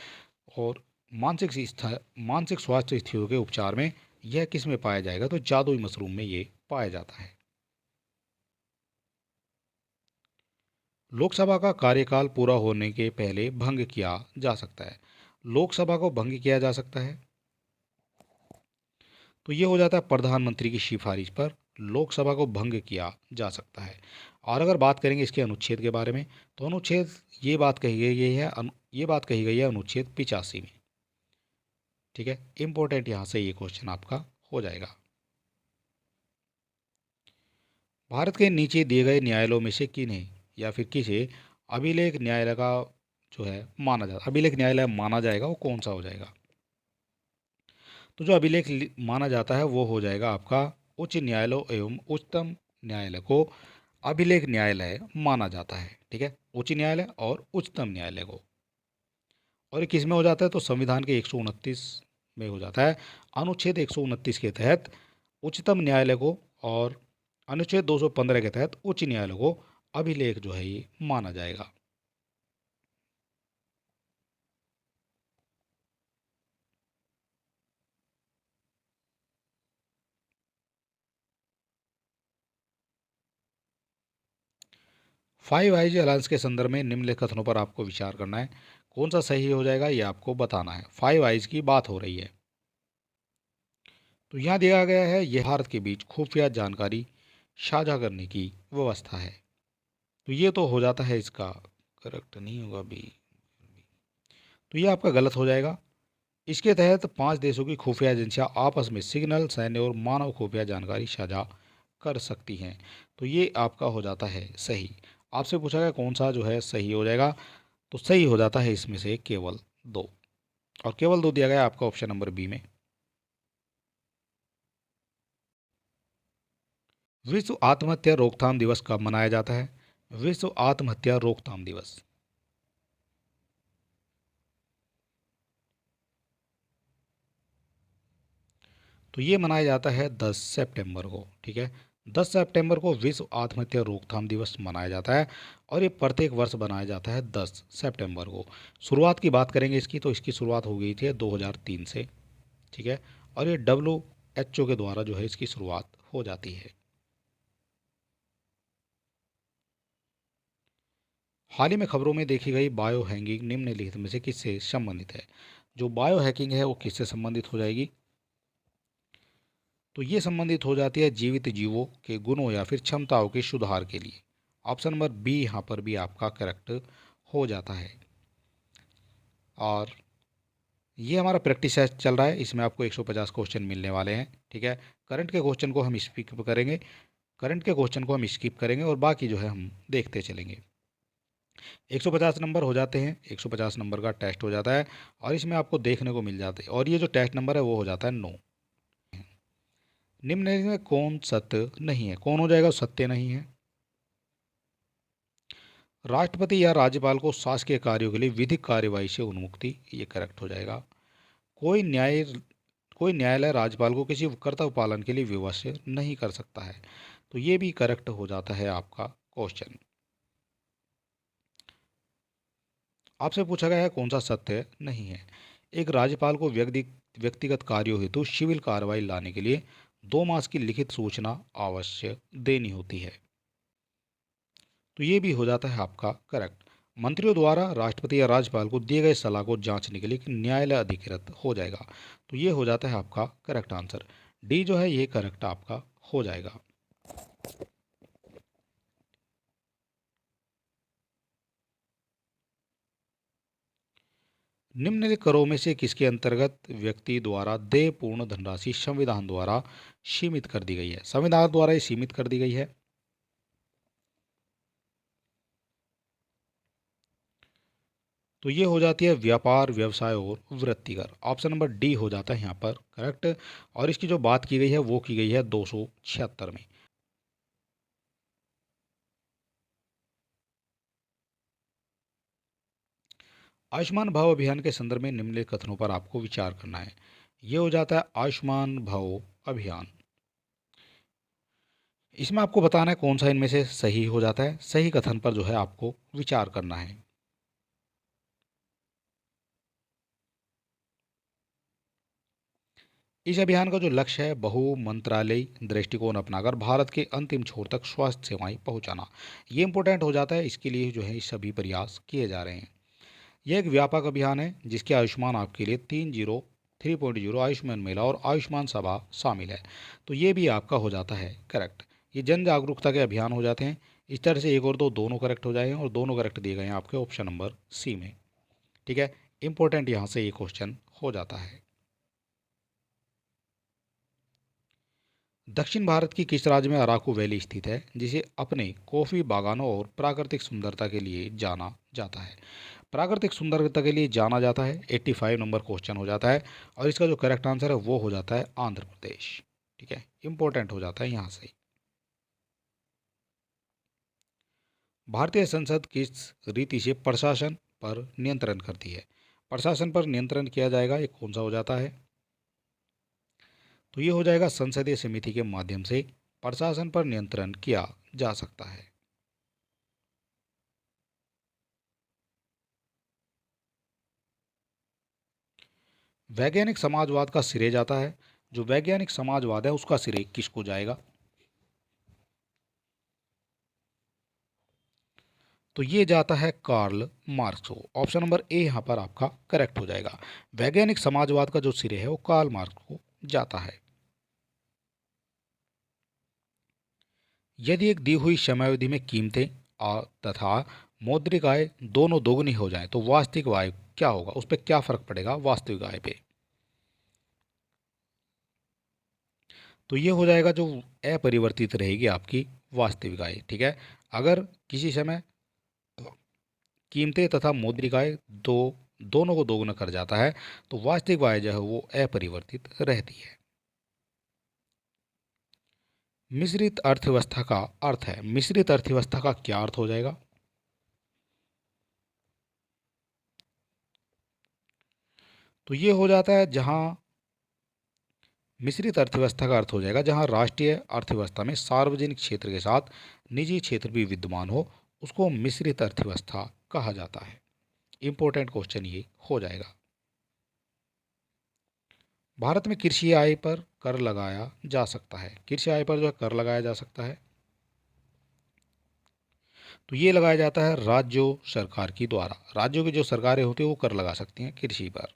और मानसिक स्वास्थ्य स्थितियों के उपचार में यह किस में पाया जाएगा, तो जादुई मशरूम में ये पाया जाता है। लोकसभा का कार्यकाल पूरा होने के पहले भंग किया जा सकता है। लोकसभा को भंग किया जा सकता है, तो ये हो जाता है प्रधानमंत्री की सिफारिश पर लोकसभा को भंग किया जा सकता है। और अगर बात करेंगे इसके अनुच्छेद के बारे में, तो अनुच्छेद ये बात कही गई है अनुच्छेद 85 में। ठीक है, इंपॉर्टेंट यहाँ से ये क्वेश्चन आपका हो जाएगा। भारत के नीचे दिए गए न्यायालयों में से किन्हें या फिर किसे अभिलेख न्यायालय का जो है अभिलेख न्यायालय माना जाएगा, वो कौन सा हो जाएगा। तो जो माना जाता है वो हो जाएगा आपका उच्च न्यायालय एवं उच्चतम न्यायालय को अभिलेख न्यायालय माना जाता है। ठीक है, उच्च न्यायालय और उच्चतम न्यायालय को। और ये किस में हो जाता है, तो संविधान के 129 में हो जाता है। अनुच्छेद 129 के तहत उच्चतम न्यायालय को और अनुच्छेद 215 के तहत उच्च न्यायालय को अभिलेख जो है ये माना जाएगा। फाइव आइज अलायंस के संदर्भ में निम्नलिखित कथनों पर आपको विचार करना है। कौन सा सही हो जाएगा ये आपको बताना है। फाइव आइज की बात हो रही है, तो यहाँ दिया गया है यह भारत के बीच खुफिया जानकारी साझा करने की व्यवस्था है। तो ये तो हो जाता है इसका करेक्ट नहीं होगा बी, तो ये आपका गलत हो जाएगा। इसके तहत 5 देशों की खुफिया एजेंसियां आपस में सिग्नल, सैन्य और मानव खुफिया जानकारी साझा कर सकती हैं। तो ये आपका हो जाता है सही। आपसे पूछा गया कौन सा जो है सही हो जाएगा, तो सही हो जाता है इसमें से केवल 2, और केवल 2 दिया गया आपका ऑप्शन नंबर बी में। विश्व आत्महत्या रोकथाम दिवस कब मनाया जाता है। विश्व आत्महत्या रोकथाम दिवस, तो ये मनाया जाता है 10 सितंबर को। ठीक है, 10 सितंबर को विश्व आत्महत्या रोकथाम दिवस मनाया जाता है और ये प्रत्येक वर्ष मनाया जाता है 10 सितंबर को। शुरुआत की बात करेंगे इसकी, तो इसकी शुरुआत हो गई थी 2003 से। ठीक है, और ये WHO के द्वारा जो है इसकी शुरुआत हो जाती है। हाल ही में खबरों में देखी गई बायो हैकिंग निम्नलिखित में से किससे संबंधित है। जो बायो हैकिंग है वो किससे संबंधित हो जाएगी, तो ये संबंधित हो जाती है जीवित जीवों के गुणों या फिर क्षमताओं के सुधार के लिए। ऑप्शन नंबर बी यहाँ पर भी आपका करेक्ट हो जाता है। और ये हमारा प्रैक्टिस टेस्ट चल रहा है, इसमें आपको 150 क्वेश्चन मिलने वाले हैं। ठीक है, करंट के क्वेश्चन को हम स्किप करेंगे और बाकी जो है हम देखते चलेंगे। 150 नंबर हो जाते हैं, 150 नंबर का टेस्ट हो जाता है और इसमें आपको देखने को मिल जाते हैं, और ये जो टेस्ट नंबर है वो हो जाता है 9। निम्नलिखित में कौन सत्य नहीं है, कौन हो जाएगा सत्य नहीं है। राष्ट्रपति या राज्यपाल को शासकीय कार्यों के लिए विधिक कार्यवाही से उन्मुक्ति, ये करेक्ट हो जाएगा। कोई न्याय कोई न्यायालय राज्यपाल को किसी कर्तव्य पालन के लिए विवश नहीं कर सकता है, तो ये भी करेक्ट हो जाता है आपका क्वेश्चन। आपसे पूछा गया है कौन सा सत्य नहीं है। एक राज्यपाल को व्यक्तिगत कार्यों हेतु सिविल कार्रवाई लाने के लिए 2 मास की लिखित सूचना अवश्य देनी होती है। तो ये भी हो जाता है आपका करेक्ट। मंत्रियों द्वारा राष्ट्रपति या राज्यपाल को दिए गए सलाह को जांचने के लिए एक न्यायालय अधिकृत हो जाएगा। तो ये हो जाता है आपका करेक्ट आंसर। डी जो है ये करेक्ट आपका हो जाएगा। निम्नलिखित करों में से किसके अंतर्गत व्यक्ति द्वारा देय पूर्ण धनराशि संविधान द्वारा सीमित कर दी गई है? संविधान द्वारा ये सीमित कर दी गई है। तो ये हो जाती है व्यापार, व्यवसाय और वृत्ति कर। ऑप्शन नंबर डी हो जाता है यहाँ पर करेक्ट। और इसकी जो बात की गई है वो की गई है 276 में। आयुष्मान भव अभियान के संदर्भ में निम्नलिखित कथनों पर आपको विचार करना है। ये हो जाता है आयुष्मान भव अभियान। इसमें आपको बताना है कौन सा इनमें से सही हो जाता है। सही कथन पर जो है आपको विचार करना है। इस अभियान का जो लक्ष्य है बहु मंत्रालय दृष्टिकोण अपनाकर भारत के अंतिम छोर तक स्वास्थ्य सेवाएं पहुंचाना। ये इंपॉर्टेंट हो जाता है। इसके लिए जो है सभी प्रयास किए जा रहे हैं। यह एक व्यापक अभियान है जिसके आयुष्मान आपके लिए 3.0 आयुष्मान मेला और आयुष्मान सभा शामिल है। तो ये भी आपका हो जाता है करेक्ट। ये जन जागरूकता के अभियान हो जाते हैं। इस तरह से एक और दो दोनों करेक्ट हो जाए हैं और दोनों करेक्ट दिए गए हैं आपके ऑप्शन नंबर सी में। ठीक है, इंपॉर्टेंट यहाँ से ये क्वेश्चन हो जाता है। दक्षिण भारत की किस राज्य में अराकू वैली स्थित है जिसे अपने कॉफ़ी बागानों और प्राकृतिक सुंदरता के लिए जाना जाता है? प्राकृतिक सुंदरता के लिए जाना जाता है। 85 नंबर क्वेश्चन हो जाता है। और इसका जो करेक्ट आंसर है वो हो जाता है आंध्र प्रदेश। ठीक है, इंपॉर्टेंट हो जाता है यहाँ से। भारतीय संसद किस रीति से प्रशासन पर नियंत्रण करती है? प्रशासन पर नियंत्रण किया जाएगा ये कौन सा हो जाता है? तो ये हो जाएगा संसदीय समिति के माध्यम से प्रशासन पर नियंत्रण किया जा सकता है। वैज्ञानिक समाजवाद का सिरे जाता है। जो वैज्ञानिक समाजवाद है उसका सिरे किसको जाएगा? तो ये जाता है कार्ल मार्क्स को। ऑप्शन नंबर ए यहाँ पर आपका करेक्ट हो जाएगा। वैज्ञानिक समाजवाद का जो सिरे है वो कार्ल मार्क्स को जाता है। यदि एक दी हुई समयावधि में कीमतें तथा मौद्रिक आय दोनों दोगुनी हो जाए तो वास्तविक आय क्या होगा? उस पर क्या फर्क पड़ेगा वास्तविक आय पे? तो ये हो जाएगा जो अपरिवर्तित रहेगी आपकी वास्तविक आय। ठीक है, अगर किसी समय कीमतें तथा मौद्रिक आय दोनों को दोगुना कर जाता है तो वास्तविक आय जो है वो अपरिवर्तित रहती है। मिश्रित अर्थव्यवस्था का अर्थ है। मिश्रित अर्थव्यवस्था का क्या अर्थ हो जाएगा? तो ये हो जाता है जहां मिश्रित अर्थव्यवस्था का अर्थ हो जाएगा जहां राष्ट्रीय अर्थव्यवस्था में सार्वजनिक क्षेत्र के साथ निजी क्षेत्र भी विद्यमान हो, उसको मिश्रित अर्थव्यवस्था कहा जाता है। इंपॉर्टेंट क्वेश्चन ये हो जाएगा। भारत में कृषि आय पर कर लगाया जा सकता है। कृषि आय पर जो है कर लगाया जा सकता है। तो ये लगाया जाता है राज्यों सरकार की द्वारा। राज्यों की जो सरकारें होती है वो कर लगा सकती हैं कृषि पर।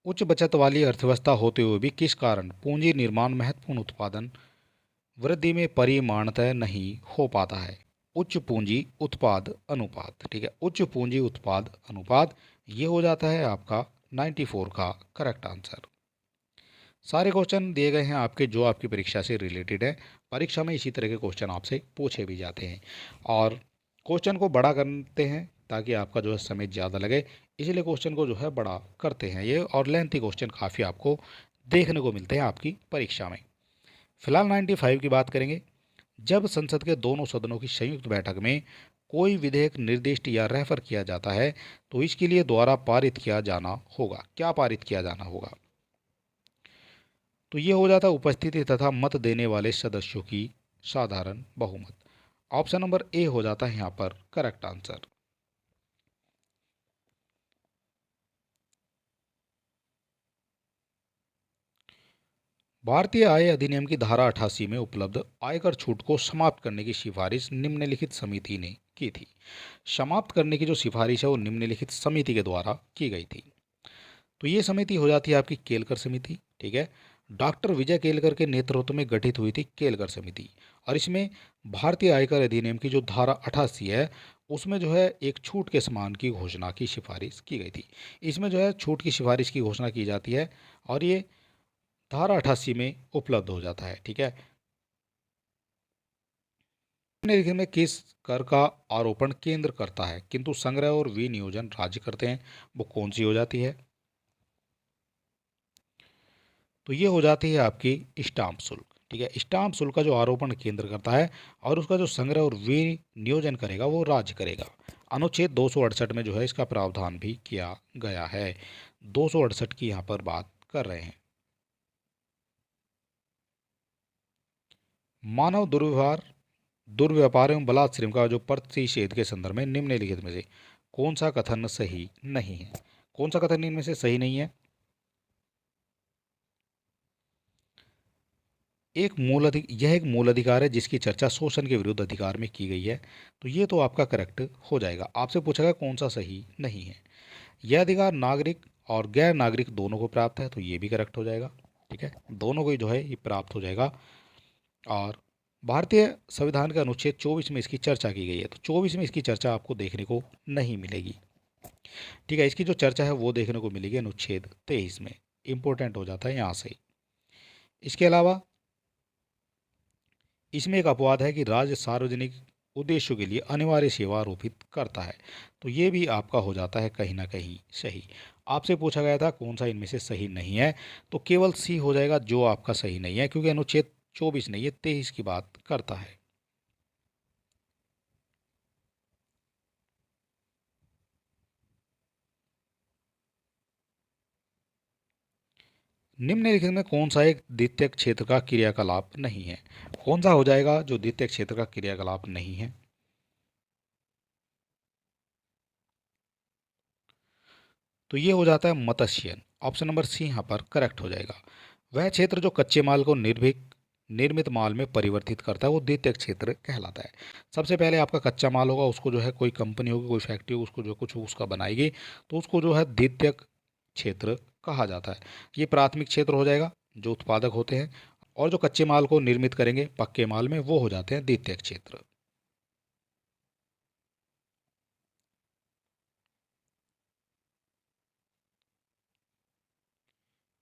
उच्च बचत वाली अर्थव्यवस्था होते हुए भी किस कारण पूंजी निर्माण महत्वपूर्ण उत्पादन वृद्धि में परिमाणतः नहीं हो पाता है? उच्च पूंजी उत्पाद अनुपात। ठीक है, उच्च पूंजी उत्पाद अनुपात ये हो जाता है आपका 94 का करेक्ट आंसर। सारे क्वेश्चन दिए गए हैं आपके जो आपकी परीक्षा से रिलेटेड है। परीक्षा में इसी तरह के क्वेश्चन आपसे पूछे भी जाते हैं और क्वेश्चन को बड़ा करते हैं ताकि आपका जो है समय ज़्यादा लगे, इसलिए क्वेश्चन को जो है बड़ा करते हैं ये। और लेंथी क्वेश्चन काफ़ी आपको देखने को मिलते हैं आपकी परीक्षा में। फिलहाल 95 की बात करेंगे। जब संसद के दोनों सदनों की संयुक्त बैठक में कोई विधेयक निर्दिष्ट या रेफर किया जाता है तो इसके लिए द्वारा पारित किया जाना होगा। क्या पारित किया जाना होगा? तो ये हो जाता है उपस्थिति तथा मत देने वाले सदस्यों की साधारण बहुमत। ऑप्शन नंबर ए हो जाता है यहाँ पर करेक्ट आंसर। भारतीय आय अधिनियम की धारा 88 में उपलब्ध आयकर छूट को समाप्त करने की सिफारिश निम्नलिखित समिति ने की थी। समाप्त करने की जो सिफारिश है वो निम्नलिखित समिति के द्वारा की गई थी। तो ये समिति हो जाती है आपकी केलकर समिति, ठीक है। डॉक्टर विजय केलकर के नेतृत्व में गठित हुई थी केलकर समिति, और इसमें भारतीय आयकर अधिनियम की जो धारा 88 है उसमें जो है एक छूट के समान की घोषणा की सिफारिश की गई थी। इसमें जो है छूट की सिफारिश की घोषणा की जाती है और ये धारा 88 में उपलब्ध हो जाता है, ठीक है। निम्नलिखित में किस कर का आरोपण केंद्र करता है किंतु संग्रह और विनियोजन राज्य करते हैं, वो कौन सी हो जाती है? तो ये हो जाती है आपकी स्टाम्प शुल्क, ठीक है। स्टाम्प शुल्क का जो आरोपण केंद्र करता है और उसका जो संग्रह और विनियोजन करेगा वो राज्य करेगा। अनुच्छेद 268 में जो है इसका प्रावधान भी किया गया है। 268 की यहाँ पर बात कर रहे हैं। मानव दुर्व्यापार एवं बलात्संग का जो प्रतिषेध के संदर्भ में निम्नलिखित में से कौन सा कथन सही नहीं है? कौन सा कथन इनमें से सही नहीं है? यह एक मूल अधिकार है जिसकी चर्चा शोषण के विरुद्ध अधिकार में की गई है। तो ये तो आपका करेक्ट हो जाएगा। आपसे पूछा गया कौन सा सही नहीं है। यह अधिकार नागरिक और गैर नागरिक दोनों को प्राप्त है, तो ये भी करेक्ट हो जाएगा, ठीक है। दोनों को जो है ये प्राप्त हो जाएगा। और भारतीय संविधान के अनुच्छेद 24 में इसकी चर्चा की गई है, तो 24 में इसकी चर्चा आपको देखने को नहीं मिलेगी, ठीक है। इसकी जो चर्चा है वो देखने को मिलेगी अनुच्छेद 23 में। इंपॉर्टेंट हो जाता है यहाँ से। इसके अलावा इसमें एक अपवाद है कि राज्य सार्वजनिक उद्देश्यों के लिए अनिवार्य सेवा आरोपित करता है, तो ये भी आपका हो जाता है कहीं ना कहीं सही। आपसे पूछा गया था कौन सा इनमें से सही नहीं है, तो केवल सी हो जाएगा जो आपका सही नहीं है, क्योंकि अनुच्छेद 24 नहीं, ये 23 की बात करता है। निम्नलिखित में कौन सा एक द्वितीयक क्षेत्र का क्रियाकलाप नहीं है? कौन सा हो जाएगा जो द्वितीयक क्षेत्र का क्रियाकलाप नहीं है? तो ये हो जाता है मत्स्यन। ऑप्शन नंबर सी यहाँ पर करेक्ट हो जाएगा। वह क्षेत्र जो कच्चे माल को निर्मित माल में परिवर्तित करता है वो द्वितीयक क्षेत्र कहलाता है। सबसे पहले आपका कच्चा माल होगा, उसको जो है कोई कंपनी होगी, कोई फैक्ट्री होगी, उसको जो कुछ उसका बनाएगी, तो उसको जो है द्वितीयक क्षेत्र कहा जाता है। ये प्राथमिक क्षेत्र हो जाएगा जो उत्पादक होते हैं, और जो कच्चे माल को निर्मित करेंगे पक्के माल में वो हो जाते हैं द्वितीयक क्षेत्र।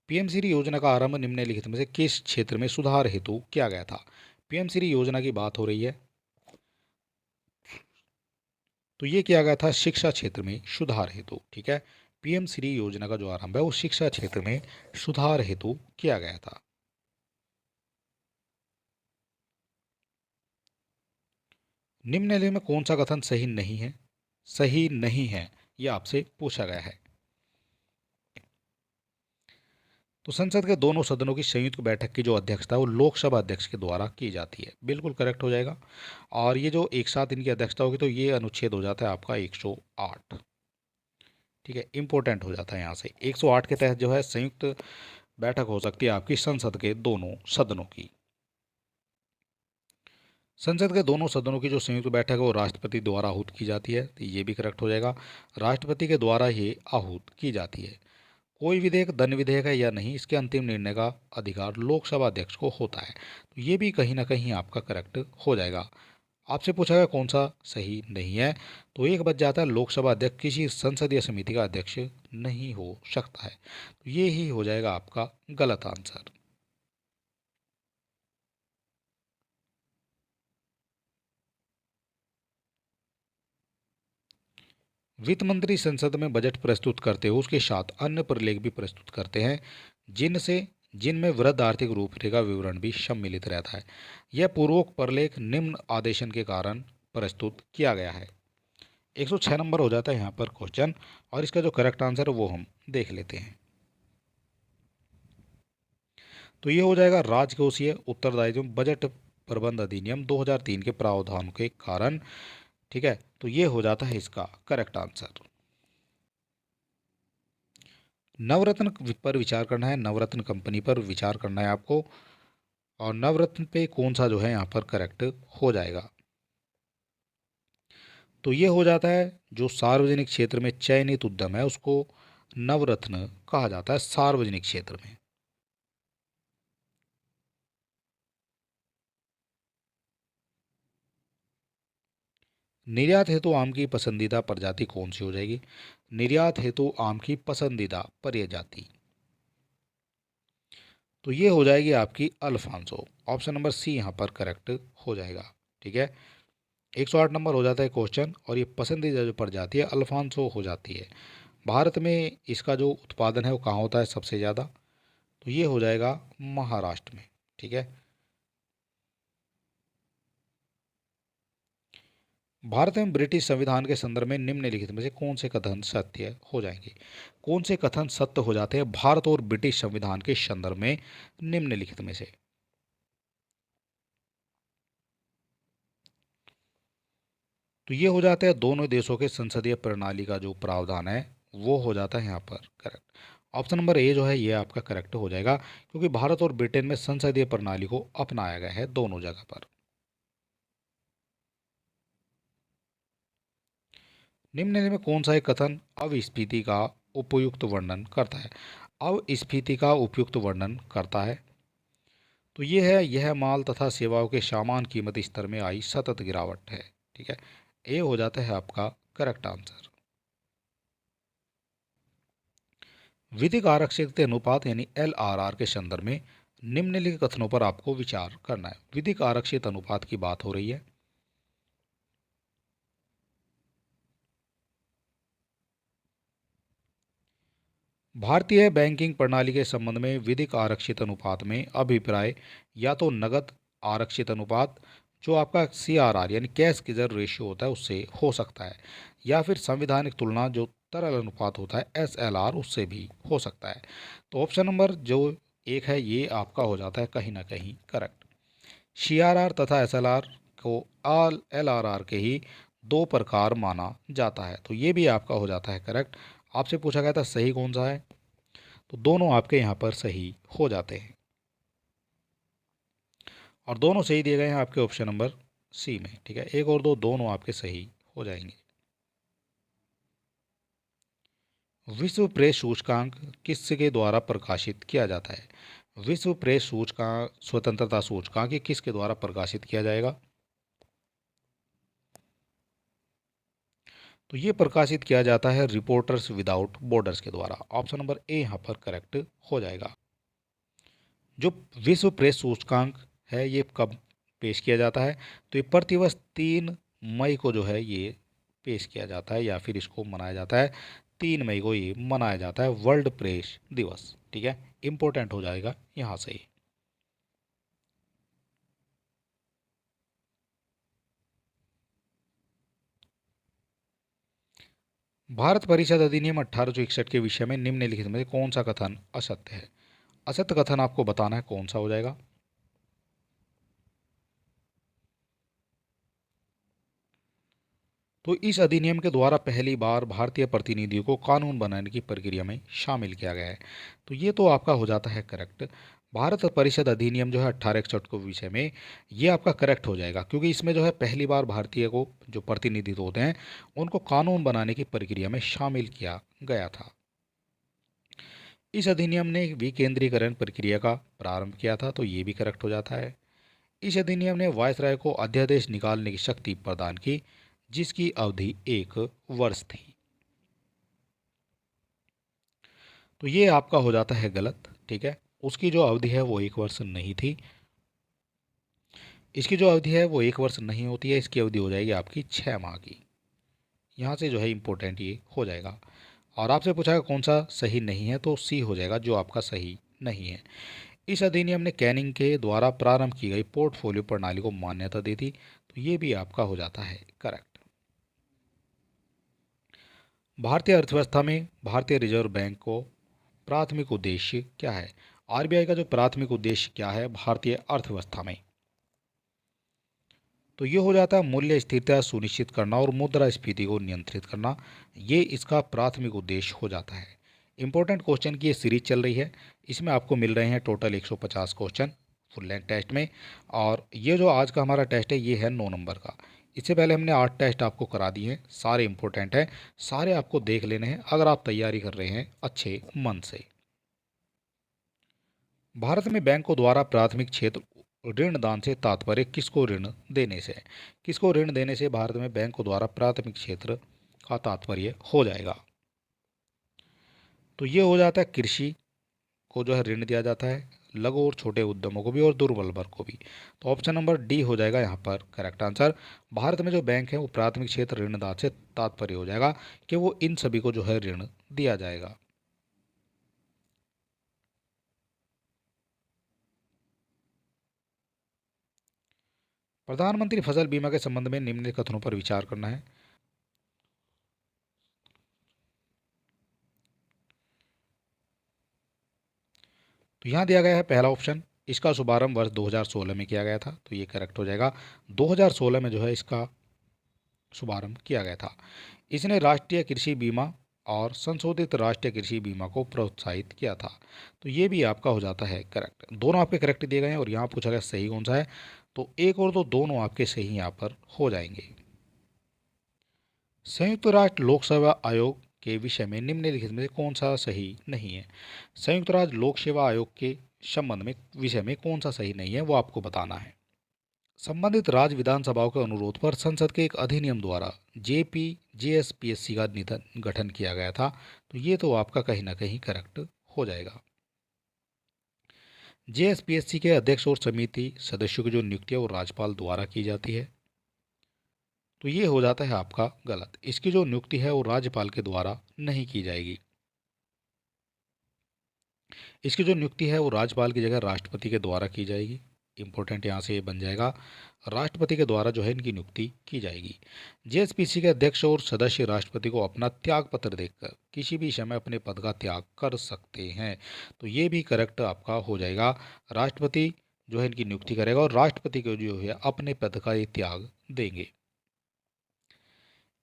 पीएम श्री योजना का आरंभ निम्नलिखित में से किस क्षेत्र में सुधार हेतु किया गया था? पीएम श्री योजना की बात हो रही है, तो ये किया गया था शिक्षा क्षेत्र में सुधार हेतु, ठीक है। पीएम श्री योजना का जो आरंभ है वो शिक्षा क्षेत्र में सुधार हेतु किया गया था। निम्नलिखित में कौन सा कथन सही नहीं है? सही नहीं है, ये आपसे पूछा गया है। तो संसद के दोनों सदनों की संयुक्त बैठक की जो अध्यक्षता है वो लोकसभा अध्यक्ष के द्वारा की जाती है। बिल्कुल करेक्ट हो जाएगा। और ये जो एक साथ इनकी अध्यक्षता होगी तो ये अनुच्छेद हो जाता है आपका 108, ठीक है। इंपॉर्टेंट हो जाता है यहाँ से। 108 के तहत जो है संयुक्त बैठक हो सकती है आपकी संसद के दोनों सदनों की। संसद के दोनों सदनों की जो संयुक्त बैठक है वो राष्ट्रपति द्वारा आहूत की जाती है, तो ये भी करेक्ट हो जाएगा। राष्ट्रपति के द्वारा ही आहूत की जाती है। कोई विधेयक धन विधेयक है या नहीं, इसके अंतिम निर्णय का अधिकार लोकसभा अध्यक्ष को होता है, तो ये भी कहीं ना कहीं आपका करेक्ट हो जाएगा। आपसे पूछा गया कौन सा सही नहीं है, तो एक बच जाता है लोकसभा अध्यक्ष किसी संसदीय समिति का अध्यक्ष नहीं हो सकता है, तो ये ही हो जाएगा आपका गलत आंसर। वित्त मंत्री संसद में बजट प्रस्तुत करते हुए उसके साथ अन्य प्रलेख भी प्रस्तुत करते हैं जिनसे जिनमें वृहद आर्थिक रूपरेखा विवरण भी सम्मिलित रहता है। यह पूर्वोक्त प्रलेख निम्न आदेशन के कारण प्रस्तुत किया गया है। 106 नंबर हो जाता है यहाँ पर क्वेश्चन, और इसका जो करेक्ट आंसर है वो हम देख लेते हैं। तो ये हो जाएगा राजकोषीय उत्तरदायित्व बजट प्रबंध अधिनियम 2003 के प्रावधान के कारण। ठीक है, तो ये हो जाता है इसका करेक्ट आंसर। नवरत्न पर विचार करना है, नवरत्न कंपनी पर विचार करना है आपको, और नवरत्न पे कौन सा जो है यहाँ पर करेक्ट हो जाएगा। तो ये हो जाता है जो सार्वजनिक क्षेत्र में चयनित उद्यम है उसको नवरत्न कहा जाता है सार्वजनिक क्षेत्र में। निर्यात हेतु आम की पसंदीदा प्रजाति कौन सी हो जाएगी? निर्यात हेतु आम की पसंदीदा प्रजाति, तो ये हो जाएगी आपकी अल्फांसो। ऑप्शन नंबर सी यहाँ पर करेक्ट हो जाएगा। ठीक है, 108 नंबर हो जाता है क्वेश्चन, और ये पसंदीदा जो प्रजाति है अल्फांसो हो जाती है। भारत में इसका जो उत्पादन है वो कहाँ होता है सबसे ज़्यादा? तो ये हो जाएगा महाराष्ट्र में। ठीक है, भारत में ब्रिटिश संविधान के संदर्भ में निम्नलिखित में से कौन से कथन सत्य हो जाएंगे? कौन से कथन सत्य हो जाते हैं भारत और ब्रिटिश संविधान के संदर्भ में निम्नलिखित में से? तो ये हो जाता है दोनों देशों के संसदीय प्रणाली का जो प्रावधान है वो हो जाता है यहाँ पर करेक्ट। ऑप्शन नंबर ए जो है ये आपका करेक्ट हो जाएगा, क्योंकि भारत और ब्रिटेन में संसदीय प्रणाली को अपनाया गया है दोनों जगह पर। निम्न में कौन सा एक कथन अविस्फीति का उपयुक्त वर्णन करता है? अविस्फीति का उपयुक्त वर्णन करता है, तो ये है यह माल तथा सेवाओं के सामान कीमत स्तर में आई सतत गिरावट है। ठीक है, ए हो जाता है आपका करेक्ट आंसर। विधिक आरक्षित अनुपात यानी LRR के संदर्भ में निम्नलिखित कथनों पर आपको विचार करना है। विधिक आरक्षित अनुपात की बात हो रही है। भारतीय बैंकिंग प्रणाली के संबंध में विधिक आरक्षित अनुपात में अभिप्राय या तो नगद आरक्षित अनुपात जो आपका CRR यानी कैश रिजर्व रेशियो होता है उससे हो सकता है, या फिर संविधानिक तुलना जो तरल अनुपात होता है SLR उससे भी हो सकता है। तो ऑप्शन नंबर जो एक है ये आपका हो जाता है कहीं ना कहीं करेक्ट। CRR तथा SLR को LRR के ही दो प्रकार माना जाता है, तो ये भी आपका हो जाता है करेक्ट। आपसे पूछा गया था सही कौन सा है, तो दोनों आपके यहाँ पर सही हो जाते हैं, और दोनों सही दिए गए हैं आपके ऑप्शन नंबर सी में। ठीक है, एक और दो दोनों आपके सही हो जाएंगे। विश्व प्रेस सूचकांक किसके द्वारा प्रकाशित किया जाता है? विश्व प्रेस सूचकांक स्वतंत्रता सूचकांक ये किसके द्वारा प्रकाशित किया जाएगा? तो ये प्रकाशित किया जाता है रिपोर्टर्स विदाउट बॉर्डर्स के द्वारा। ऑप्शन नंबर ए यहाँ पर करेक्ट हो जाएगा। जो विश्व प्रेस सूचकांक है ये कब पेश किया जाता है? तो ये प्रतिवर्ष 3 मई को जो है ये पेश किया जाता है, या फिर इसको मनाया जाता है 3 मई को ये मनाया जाता है वर्ल्ड प्रेस दिवस। ठीक है, इम्पोर्टेंट हो जाएगा यहाँ से ही। भारत परिषद अधिनियम 1861 के विषय में निम्नलिखित में से कौन सा कथन असत्य है? असत्य कथन आपको बताना है कौन सा हो जाएगा। तो इस अधिनियम के द्वारा पहली बार भारतीय प्रतिनिधियों को कानून बनाने की प्रक्रिया में शामिल किया गया है, तो ये तो आपका हो जाता है करेक्ट। भारत परिषद अधिनियम जो है 1861 को विषय में ये आपका करेक्ट हो जाएगा, क्योंकि इसमें जो है पहली बार भारतीय को जो प्रतिनिधित्व होते हैं उनको कानून बनाने की प्रक्रिया में शामिल किया गया था। इस अधिनियम ने विकेंद्रीकरण प्रक्रिया का प्रारंभ किया था, तो ये भी करेक्ट हो जाता है। इस अधिनियम ने वायसराय को अध्यादेश निकालने की शक्ति प्रदान की जिसकी अवधि 1 वर्ष थी, तो ये आपका हो जाता है गलत। ठीक है, उसकी जो अवधि है वो 1 वर्ष नहीं थी, इसकी जो अवधि है वो 1 वर्ष नहीं होती है, इसकी अवधि हो जाएगी आपकी 6 माह की। यहाँ से जो है इम्पोर्टेंट ये हो जाएगा। और आपसे पूछा कौन सा सही नहीं है, तो सी हो जाएगा जो आपका सही नहीं है। इस अधिनियम ने कैनिंग के द्वारा प्रारंभ की गई पोर्टफोलियो प्रणाली को मान्यता दी थी, तो ये भी आपका हो जाता है करेक्ट। भारतीय अर्थव्यवस्था में भारतीय रिजर्व बैंक को प्राथमिक उद्देश्य क्या है? RBI का जो प्राथमिक उद्देश्य क्या है भारतीय अर्थव्यवस्था में? तो ये हो जाता है मूल्य स्थिरता सुनिश्चित करना और मुद्रास्फीति को नियंत्रित करना, ये इसका प्राथमिक उद्देश्य हो जाता है। इंपॉर्टेंट क्वेश्चन की ये सीरीज चल रही है, इसमें आपको मिल रहे हैं total 150 question full length test में। और ये जो आज का हमारा टेस्ट है ये है 9 नंबर का। इससे पहले हमने 8 टेस्ट आपको करा दिए हैं, सारे इंपॉर्टेंट हैं, सारे आपको देख लेने हैं अगर आप तैयारी कर रहे हैं अच्छे मन से। भारत में बैंकों द्वारा प्राथमिक क्षेत्र ऋण दान से तात्पर्य किसको ऋण देने से है? किसको ऋण देने से भारत में बैंकों द्वारा प्राथमिक क्षेत्र का तात्पर्य हो जाएगा? तो ये हो जाता है कृषि को जो है ऋण दिया जाता है, लघु और छोटे उद्यमों को भी और दुर्बल वर्ग को भी। तो ऑप्शन नंबर डी हो जाएगा यहाँ पर करेक्ट आंसर। भारत में जो बैंक है वो प्राथमिक क्षेत्र ऋण दान से तात्पर्य हो जाएगा कि वो इन सभी को जो है ऋण दिया जाएगा। प्रधानमंत्री फसल बीमा के संबंध में निम्नलिखित कथनों पर विचार करना है। तो यहाँ दिया गया है पहला ऑप्शन, इसका शुभारंभ वर्ष 2016 में किया गया था, तो ये करेक्ट हो जाएगा। 2016 में जो है इसका शुभारंभ किया गया था। इसने राष्ट्रीय कृषि बीमा और संशोधित राष्ट्रीय कृषि बीमा को प्रोत्साहित किया था, तो ये भी आपका हो जाता है करेक्ट। दोनों आपके करेक्ट दिए गए हैं और यहाँ पूछा गया सही कौन सा है, तो एक और दो दोनों आपके सही यहाँ पर हो जाएंगे। संयुक्त राष्ट्र लोक सेवा आयोग के विषय में निम्नलिखित में से कौन सा सही नहीं है? संयुक्त राष्ट्र लोक सेवा आयोग के संबंध में विषय में कौन सा सही नहीं है वो आपको बताना है। संबंधित राज्य विधानसभाओं के अनुरोध पर संसद के एक अधिनियम द्वारा जेएसपीएससी का गठन किया गया था, तो ये तो आपका कहीं ना कहीं करेक्ट हो जाएगा। जेएसपीएससी के अध्यक्ष और समिति सदस्यों की जो नियुक्ति है वो राज्यपाल द्वारा की जाती है, तो ये हो जाता है आपका गलत। इसकी जो नियुक्ति है वो राज्यपाल के द्वारा नहीं की जाएगी। इसकी जो नियुक्ति है वो राज्यपाल की जगह राष्ट्रपति के द्वारा की जाएगी। इंपॉर्टेंट यहाँ से ये बन जाएगा, राष्ट्रपति के द्वारा जो है इनकी नियुक्ति की जाएगी। जेएसपीसी के अध्यक्ष और सदस्य राष्ट्रपति को अपना त्याग पत्र देकर किसी भी समय अपने पद का त्याग कर सकते हैं, तो ये भी करेक्ट आपका हो जाएगा। राष्ट्रपति जो है इनकी नियुक्ति करेगा और राष्ट्रपति को जो है अपने पद का ये त्याग देंगे।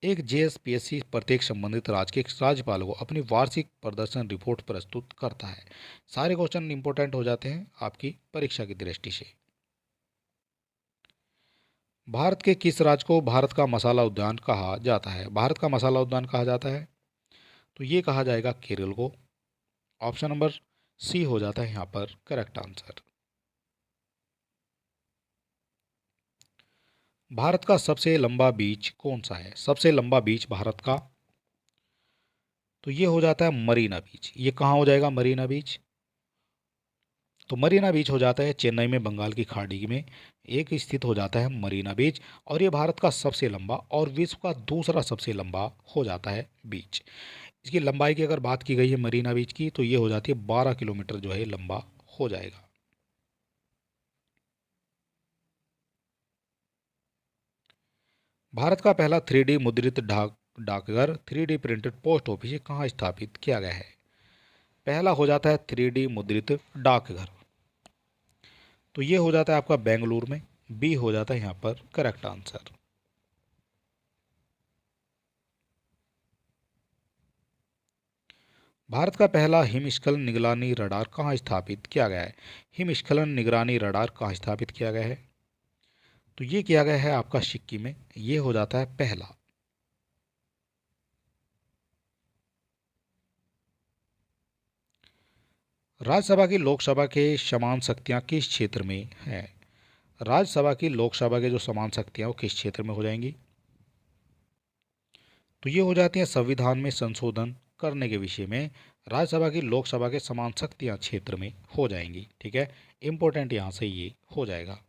एक जेएसपीएससी प्रत्येक संबंधित राज्य के राज्यपाल को अपनी वार्षिक प्रदर्शन रिपोर्ट प्रस्तुत करता है। सारे क्वेश्चन इंपॉर्टेंट हो जाते हैं आपकी परीक्षा की दृष्टि से। भारत के किस राज्य को भारत का मसाला उद्यान कहा जाता है? भारत का मसाला उद्यान कहा जाता है, तो ये कहा जाएगा केरल को। ऑप्शन नंबर सी हो जाता है यहाँ पर करेक्ट आंसर। भारत का सबसे लंबा बीच कौन सा है? सबसे लंबा बीच भारत का, तो ये हो जाता है मरीना बीच। ये कहाँ हो जाएगा मरीना बीच? तो मरीना बीच हो जाता है चेन्नई में, बंगाल की खाड़ी में एक स्थित हो जाता है मरीना बीच, और ये भारत का सबसे लंबा और विश्व का दूसरा सबसे लंबा हो जाता है बीच। इसकी लंबाई की अगर बात की गई है मरीना बीच की, तो ये हो जाती है 12 किलोमीटर जो है लंबा हो जाएगा। भारत का पहला 3D मुद्रित डाकघर 3D प्रिंटेड पोस्ट ऑफिस ये कहाँ स्थापित किया गया है? पहला हो जाता है 3D मुद्रित डाकघर, तो ये हो जाता है आपका बेंगलुरु में। बी हो जाता है यहाँ पर करेक्ट आंसर। भारत का पहला हिमस्खलन निगरानी रडार कहाँ स्थापित किया गया है? हिमस्खलन निगरानी रडार कहाँ स्थापित किया गया है? तो ये किया गया है आपका सिक्किम में। ये हो जाता है पहला। राज्यसभा की लोकसभा के समान शक्तियाँ किस क्षेत्र में हैं? राज्यसभा की लोकसभा के जो समान शक्तियाँ वो किस क्षेत्र में हो जाएंगी? तो ये हो जाती हैं संविधान में संशोधन करने के विषय में। राज्यसभा की लोकसभा के समान शक्तियाँ क्षेत्र में हो जाएंगी। ठीक है, इंपॉर्टेंट यहाँ से ये हो जाएगा।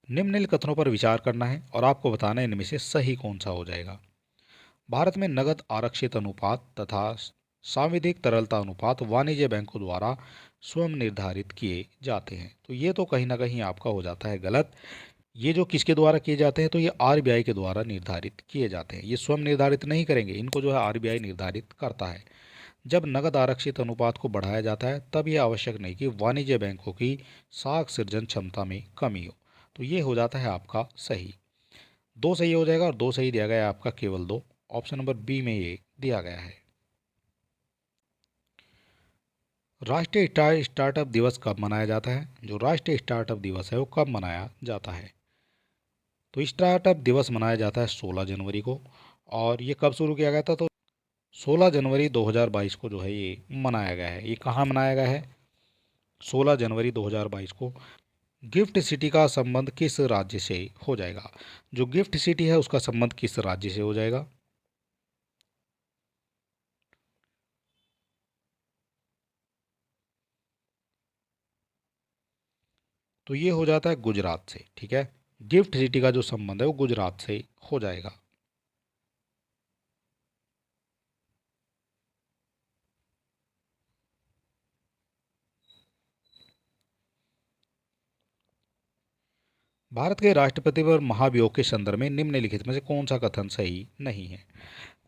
निम्नलिखित कथनों पर विचार करना है और आपको बताना है इनमें से सही कौन सा हो जाएगा। भारत में नगद आरक्षित अनुपात तथा सांविधिक तरलता अनुपात वाणिज्य बैंकों द्वारा स्वयं निर्धारित किए जाते हैं, तो ये तो कहीं ना कहीं आपका हो जाता है गलत। ये जो किसके द्वारा किए जाते हैं, तो ये आरबीआई के द्वारा निर्धारित किए जाते हैं। ये स्वयं निर्धारित नहीं करेंगे, इनको जो है आरबीआई निर्धारित करता है। जब नकद आरक्षित अनुपात को बढ़ाया जाता है तब यह आवश्यक नहीं कि वाणिज्य बैंकों की साख सृजन क्षमता में कमी हो। तो ये हो जाता है आपका सही। दो सही हो जाएगा और दो सही दिया गया है आपका केवल दो। ऑप्शन नंबर बी में ये दिया गया है। राष्ट्रीय स्टार्टअप दिवस कब मनाया जाता है? जो राष्ट्रीय स्टार्टअप दिवस है वो कब मनाया जाता है? तो स्टार्टअप दिवस मनाया जाता है 16 जनवरी को। और ये कब शुरू किया गया था? तो 16 जनवरी 2022 को जो है ये मनाया गया है। ये कहाँ मनाया गया है? 16 जनवरी 2022 को। गिफ्ट सिटी का संबंध किस राज्य से हो जाएगा? जो गिफ्ट सिटी है उसका संबंध किस राज्य से हो जाएगा? तो ये हो जाता है गुजरात से। ठीक है, गिफ्ट सिटी का जो संबंध है वो गुजरात से हो जाएगा। भारत के राष्ट्रपति पर महाभियोग के संदर्भ में निम्नलिखित में से कौन सा कथन सही नहीं है?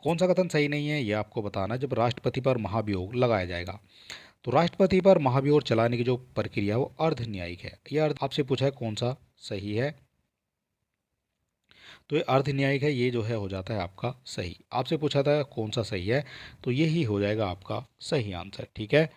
कौन सा कथन सही नहीं है ये आपको बताना है। जब राष्ट्रपति पर महाभियोग लगाया जाएगा तो राष्ट्रपति पर महाभियोग चलाने की जो प्रक्रिया है वो अर्ध न्यायिक है। यह अर्ध आपसे पूछा है कौन सा सही है, तो ये अर्ध न्यायिक है। ये जो है हो जाता है आपका सही। आपसे पूछा था कौन सा सही है, तो यही हो जाएगा आपका सही आंसर। ठीक है,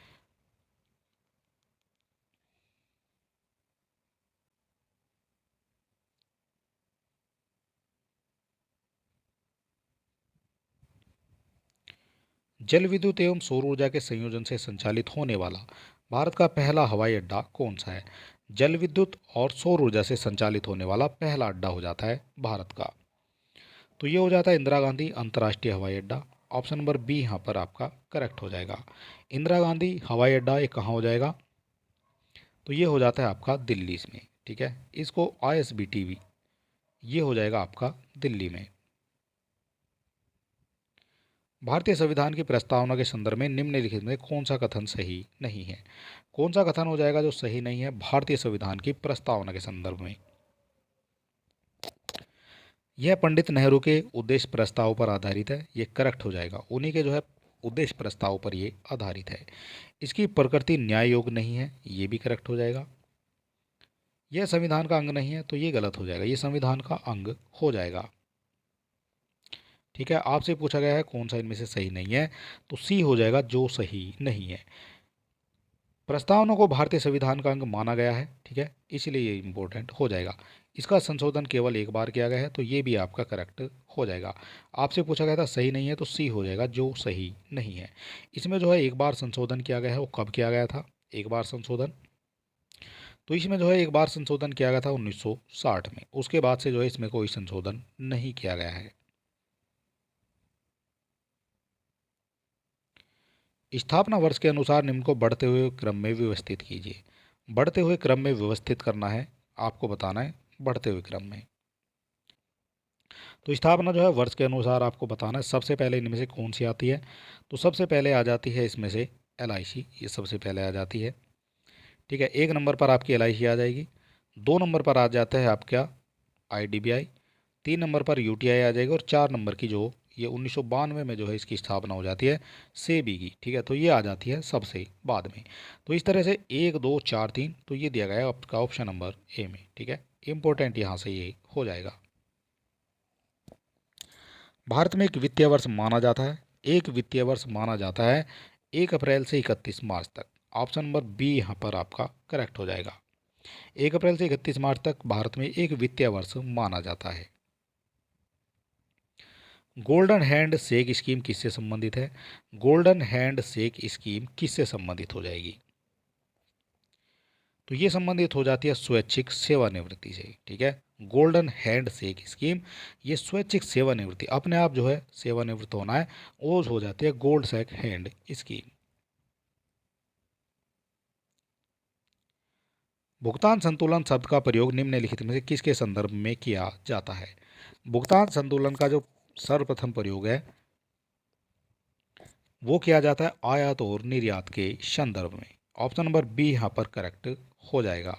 जल विद्युत एवं सौर ऊर्जा के संयोजन से संचालित होने वाला भारत का पहला हवाई अड्डा कौन सा है? जल विद्युत और सौर ऊर्जा से संचालित होने वाला पहला अड्डा हो जाता है भारत का। तो ये हो जाता है इंदिरा गांधी अंतर्राष्ट्रीय हवाई अड्डा। ऑप्शन नंबर बी यहाँ पर आपका करेक्ट हो जाएगा। इंदिरा गांधी हवाई अड्डा ये कहाँ हो जाएगा? तो ये हो जाता है आपका दिल्ली में। ठीक है, इसको ISBT ये हो जाएगा आपका दिल्ली में। भारतीय संविधान की प्रस्तावना के संदर्भ में निम्नलिखित में कौन सा कथन सही नहीं है? कौन सा कथन हो जाएगा जो सही नहीं है भारतीय संविधान की प्रस्तावना के संदर्भ में? यह पंडित नेहरू के उद्देश्य प्रस्ताव पर आधारित है। ये करेक्ट हो जाएगा। उन्हीं के जो है उद्देश्य प्रस्ताव पर ये आधारित है। इसकी प्रकृति न्याय योग नहीं है। ये भी करेक्ट हो जाएगा। यह संविधान का अंग नहीं है, तो ये गलत हो जाएगा। ये संविधान का अंग हो जाएगा। ठीक है, आपसे पूछा गया है कौन सा इनमें से सही नहीं है, तो सी हो जाएगा जो सही नहीं है। प्रस्तावना को भारतीय संविधान का अंग माना गया है। ठीक है, इसलिए ये इंपॉर्टेंट हो जाएगा। इसका संशोधन केवल एक बार किया गया है, तो ये भी आपका करेक्ट हो जाएगा। आपसे पूछा गया था सही नहीं है, तो सी हो जाएगा जो सही नहीं है। इसमें जो है एक बार संशोधन किया गया है, वो कब किया गया था एक बार संशोधन? तो इसमें जो है एक बार संशोधन किया गया था 1960 में। उसके बाद से जो है इसमें कोई संशोधन नहीं किया गया है। स्थापना वर्ष के अनुसार निम्न को बढ़ते हुए क्रम में व्यवस्थित कीजिए। बढ़ते हुए क्रम में व्यवस्थित करना है, आपको बताना है बढ़ते हुए क्रम में। तो स्थापना जो है वर्ष के अनुसार आपको बताना है। सबसे पहले इनमें से कौन सी आती है? तो सबसे पहले आ जाती है इसमें से LIC, ये सबसे पहले आ जाती है। ठीक है, एक नंबर पर आपकी LIC आ जाएगी। दो नंबर पर आ जाता है आपका IDBI। तीन नंबर पर UTI आ जाएगी। और चार नंबर की जो ये 1992 में जो है इसकी स्थापना हो जाती है सेबी की। ठीक है, तो ये आ जाती है सबसे बाद में। तो इस तरह से एक दो चार तीन, तो ये दिया गया है आपका ऑप्शन नंबर ए में। ठीक है, इंपॉर्टेंट यहाँ से ये हो जाएगा। भारत में एक वित्तीय वर्ष माना जाता है, एक वित्तीय वर्ष माना जाता है 1 अप्रैल से 31 मार्च तक। ऑप्शन नंबर बी यहाँ पर आपका करेक्ट हो जाएगा। 1 अप्रैल से 31 मार्च तक भारत में एक वित्तीय वर्ष माना जाता है। गोल्डन हैंड शेक स्कीम किससे संबंधित है? गोल्डन हैंड शेक स्कीम किससे संबंधित हो जाएगी? तो ये संबंधित हो जाती है स्वैच्छिक सेवानिवृत्ति से। ठीक है, गोल्डन हैंड शेक स्कीम ये स्वैच्छिक सेवानिवृत्ति, अपने आप जो है सेवानिवृत्त होना है, वो हो जाती है गोल्ड शेक हैंड स्कीम। भुगतान संतुलन शब्द का प्रयोग निम्नलिखित में से किसके संदर्भ में किया जाता है? भुगतान संतुलन का जो सर्वप्रथम प्रयोग है वो किया जाता है आयात और निर्यात के संदर्भ में। ऑप्शन नंबर बी यहाँ पर करेक्ट हो जाएगा।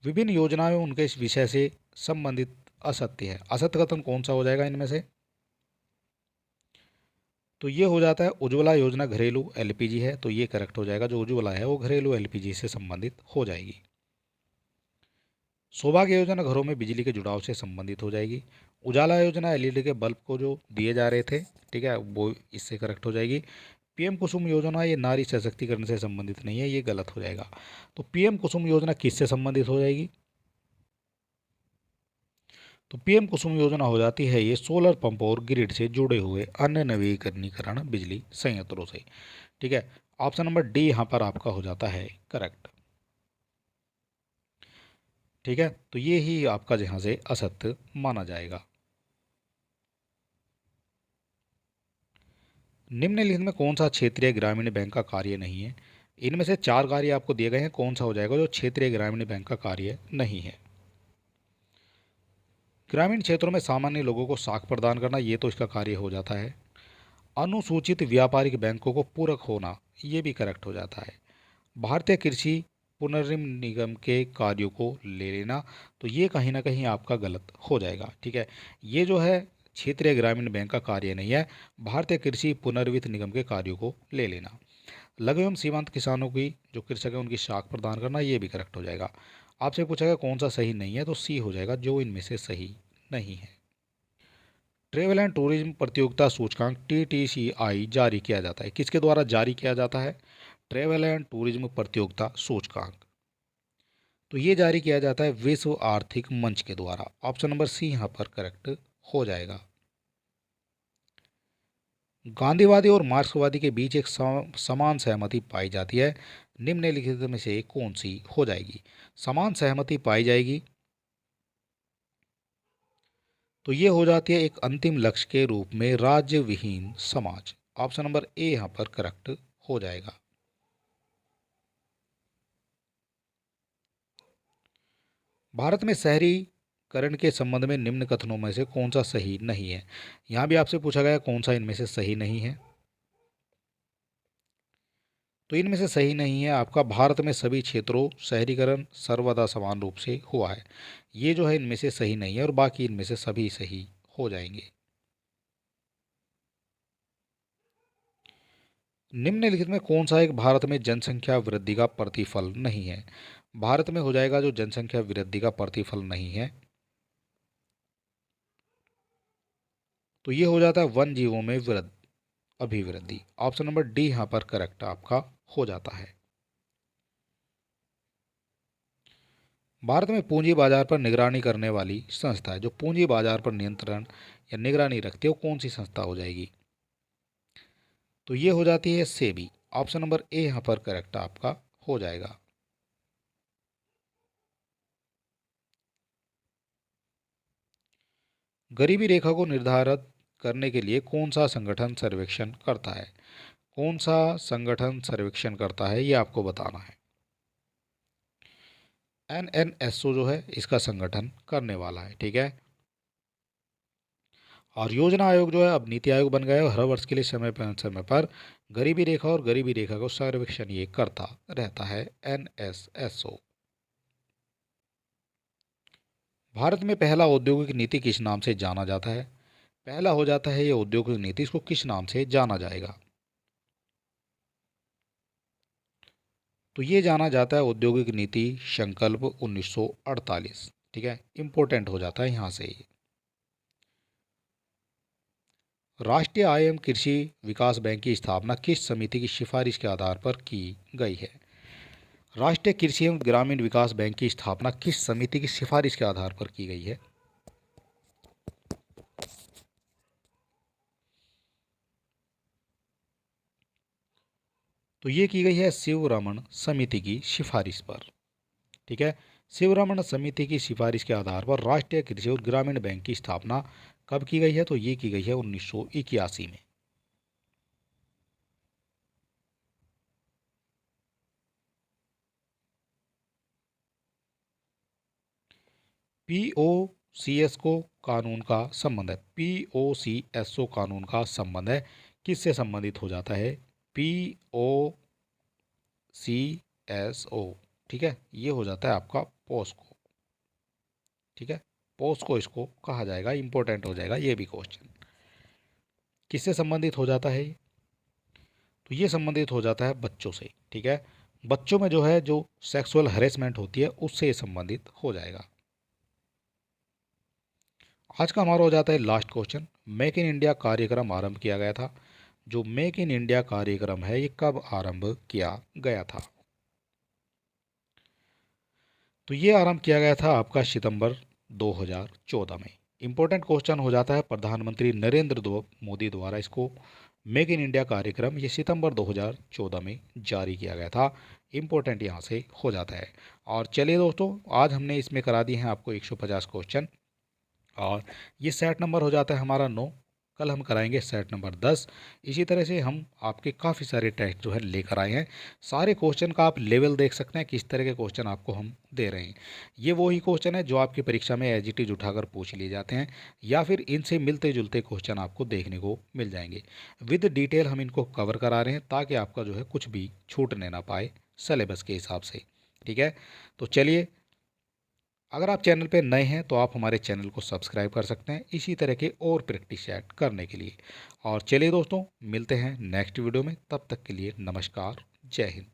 विभिन्न योजनाएं उनके इस विषय से संबंधित असत्य है। असत्य कथन कौन सा हो जाएगा इनमें से? तो ये हो जाता है उज्ज्वला योजना घरेलू एलपीजी है, तो ये करेक्ट हो जाएगा। जो उज्ज्वला है वो घरेलू एलपीजी से संबंधित हो जाएगी। सौभाग्य योजना घरों में बिजली के जुड़ाव से संबंधित हो जाएगी। उजाला योजना एलईडी के बल्ब को जो दिए जा रहे थे, ठीक है, वो इससे करेक्ट हो जाएगी। पीएम कुसुम योजना ये नारी सशक्तिकरण से संबंधित नहीं है, ये गलत हो जाएगा। तो पीएम कुसुम योजना किससे संबंधित हो जाएगी? तो पीएम कुसुम योजना हो जाती है ये सोलर पंप और ग्रिड से जुड़े हुए अन्य नवीकरणीकरण बिजली संयंत्रों से, ठीक है। ऑप्शन नंबर डी यहाँ पर आपका हो जाता है करेक्ट, ठीक है। तो ये ही आपका यहाँ से असत्य माना जाएगा। निम्नलिखित में कौन सा क्षेत्रीय ग्रामीण बैंक का कार्य नहीं है? इनमें से 4 कार्य आपको दिए गए हैं, कौन सा हो जाएगा जो क्षेत्रीय ग्रामीण बैंक का कार्य नहीं है? ग्रामीण क्षेत्रों में सामान्य लोगों को साख प्रदान करना, ये तो इसका कार्य हो जाता है। अनुसूचित व्यापारिक बैंकों को पूरक होना, ये भी करेक्ट हो जाता है। भारतीय कृषि पुनर्निर्माण निगम के कार्यों को ले लेना, तो ये कहीं ना कहीं आपका गलत हो जाएगा, ठीक है। ये जो है क्षेत्रीय ग्रामीण बैंक का कार्य नहीं है, भारतीय कृषि पुनर्वित्त निगम के कार्यों को ले लेना। लघु एवं सीमांत किसानों की जो कृषक है उनकी साख प्रदान करना, ये भी करेक्ट हो जाएगा। आपसे पूछा गया कौन सा सही नहीं है, तो सी हो जाएगा, जो इनमें से सही नहीं है। ट्रेवल एंड टूरिज्म प्रतियोगिता सूचकांक TTCI जारी किया जाता है, किसके द्वारा जारी किया जाता है? ट्रेवल एंड टूरिज्म प्रतियोगिता सूचकांक, तो ये जारी किया जाता है विश्व आर्थिक मंच के द्वारा। ऑप्शन नंबर सी यहाँ पर करेक्ट हो जाएगा। गांधीवादी और मार्क्सवादी के बीच एक समान सहमति पाई जाती है, निम्नलिखित में से कौन सी हो जाएगी? समान सहमति पाई जाएगी, तो ये हो जाती है एक अंतिम लक्ष्य के रूप में राज्य विहीन समाज। ऑप्शन नंबर ए यहाँ पर करेक्ट हो जाएगा। भारत में शहरीकरण के संबंध में निम्न कथनों में से कौन सा सही नहीं है? यहाँ भी आपसे पूछा गया कौन सा इनमें से सही नहीं है, तो इनमें से सही नहीं है आपका भारत में सभी क्षेत्रों शहरीकरण सर्वदा समान रूप से हुआ है, ये जो है इनमें से सही नहीं है, और बाकी इनमें से सभी सही हो जाएंगे। निम्नलिखित में कौन सा एक भारत में जनसंख्या वृद्धि का प्रतिफल नहीं है? भारत में हो जाएगा जो जनसंख्या वृद्धि का प्रतिफल नहीं है, तो ये हो जाता है वन जीवों में वृद्धि अभिवृद्धि। ऑप्शन नंबर डी यहाँ पर करेक्ट आपका हो जाता है। भारत में पूंजी बाजार पर निगरानी करने वाली संस्था है, जो पूंजी बाजार पर नियंत्रण या निगरानी रखती है, वो कौन सी संस्था हो जाएगी? तो ये हो जाती है सेबी। ऑप्शन नंबर ए यहाँ पर करेक्ट आपका हो जाएगा। गरीबी रेखा को निर्धारित करने के लिए कौन सा संगठन सर्वेक्षण करता है? कौन सा संगठन सर्वेक्षण करता है, ये आपको बताना है। NNSO जो है इसका संगठन करने वाला है, ठीक है। और योजना आयोग जो है अब नीति आयोग बन गया है, और हर वर्ष के लिए समय पर गरीबी रेखा और गरीबी रेखा को सर्वेक्षण ये करता रहता है, NSSO। भारत में पहला औद्योगिक नीति किस नाम से जाना जाता है? पहला हो जाता है ये औद्योगिक नीति, इसको किस नाम से जाना जाएगा? तो ये जाना जाता है औद्योगिक नीति संकल्प 1948, ठीक है, इंपॉर्टेंट हो जाता है यहाँ से ये। राष्ट्रीय आय एवं कृषि विकास बैंक की स्थापना किस समिति की सिफारिश के आधार पर की गई है? राष्ट्रीय कृषि एवं ग्रामीण विकास बैंक की स्थापना किस समिति की सिफारिश के आधार पर की गई है? तो ये की गई है शिवरमण समिति की सिफारिश पर, ठीक है। शिवरमण समिति की सिफारिश के आधार पर राष्ट्रीय कृषि और ग्रामीण बैंक की स्थापना कब की गई है? तो ये की गई है 1981 में। POCSO कानून का संबंध है, POCSO कानून का संबंध है किससे संबंधित हो जाता है? POCSO, ठीक है, ये हो जाता है आपका पोस्को, ठीक है। पोस्को इसको कहा जाएगा, इंपॉर्टेंट हो जाएगा ये भी क्वेश्चन। किससे संबंधित हो जाता है ये? तो ये संबंधित हो जाता है बच्चों से। ठीक है, बच्चों में जो है जो सेक्सुअल हरेसमेंट होती है उससे ये संबंधित हो जाएगा। आज का हमारा हो जाता है last question. Make in India कार्यक्रम आरंभ किया गया था। जो मेक इन इंडिया कार्यक्रम है ये कब आरंभ किया गया था? तो ये आरंभ किया गया था आपका सितंबर 2014 में। इम्पोर्टेंट क्वेश्चन हो जाता है, प्रधानमंत्री नरेंद्र मोदी द्वारा इसको मेक इन इंडिया कार्यक्रम ये सितंबर 2014 में जारी किया गया था। इम्पोर्टेंट यहाँ से हो जाता है। और चलिए दोस्तों, आज हमने इसमें करा दिए हैं आपको 150 क्वेश्चन, और ये सेट नंबर हो जाता है हमारा 9। कल हम कराएंगे सेट नंबर 10। इसी तरह से हम आपके काफ़ी सारे टेस्ट जो है लेकर आए हैं। सारे क्वेश्चन का आप लेवल देख सकते हैं, किस तरह के क्वेश्चन आपको हम दे रहे हैं। ये वही क्वेश्चन है जो आपकी परीक्षा में एज इट इज उठाकर पूछ लिए जाते हैं, या फिर इनसे मिलते जुलते क्वेश्चन आपको देखने को मिल जाएंगे। विद डिटेल हम इनको कवर करा रहे हैं ताकि आपका जो है कुछ भी छूटने ना पाए सिलेबस के हिसाब से। ठीक है, तो चलिए, अगर आप चैनल पे नए हैं तो आप हमारे चैनल को सब्सक्राइब कर सकते हैं इसी तरह के और प्रैक्टिस सेट करने के लिए। और चलिए दोस्तों, मिलते हैं नेक्स्ट वीडियो में, तब तक के लिए नमस्कार, जय हिंद।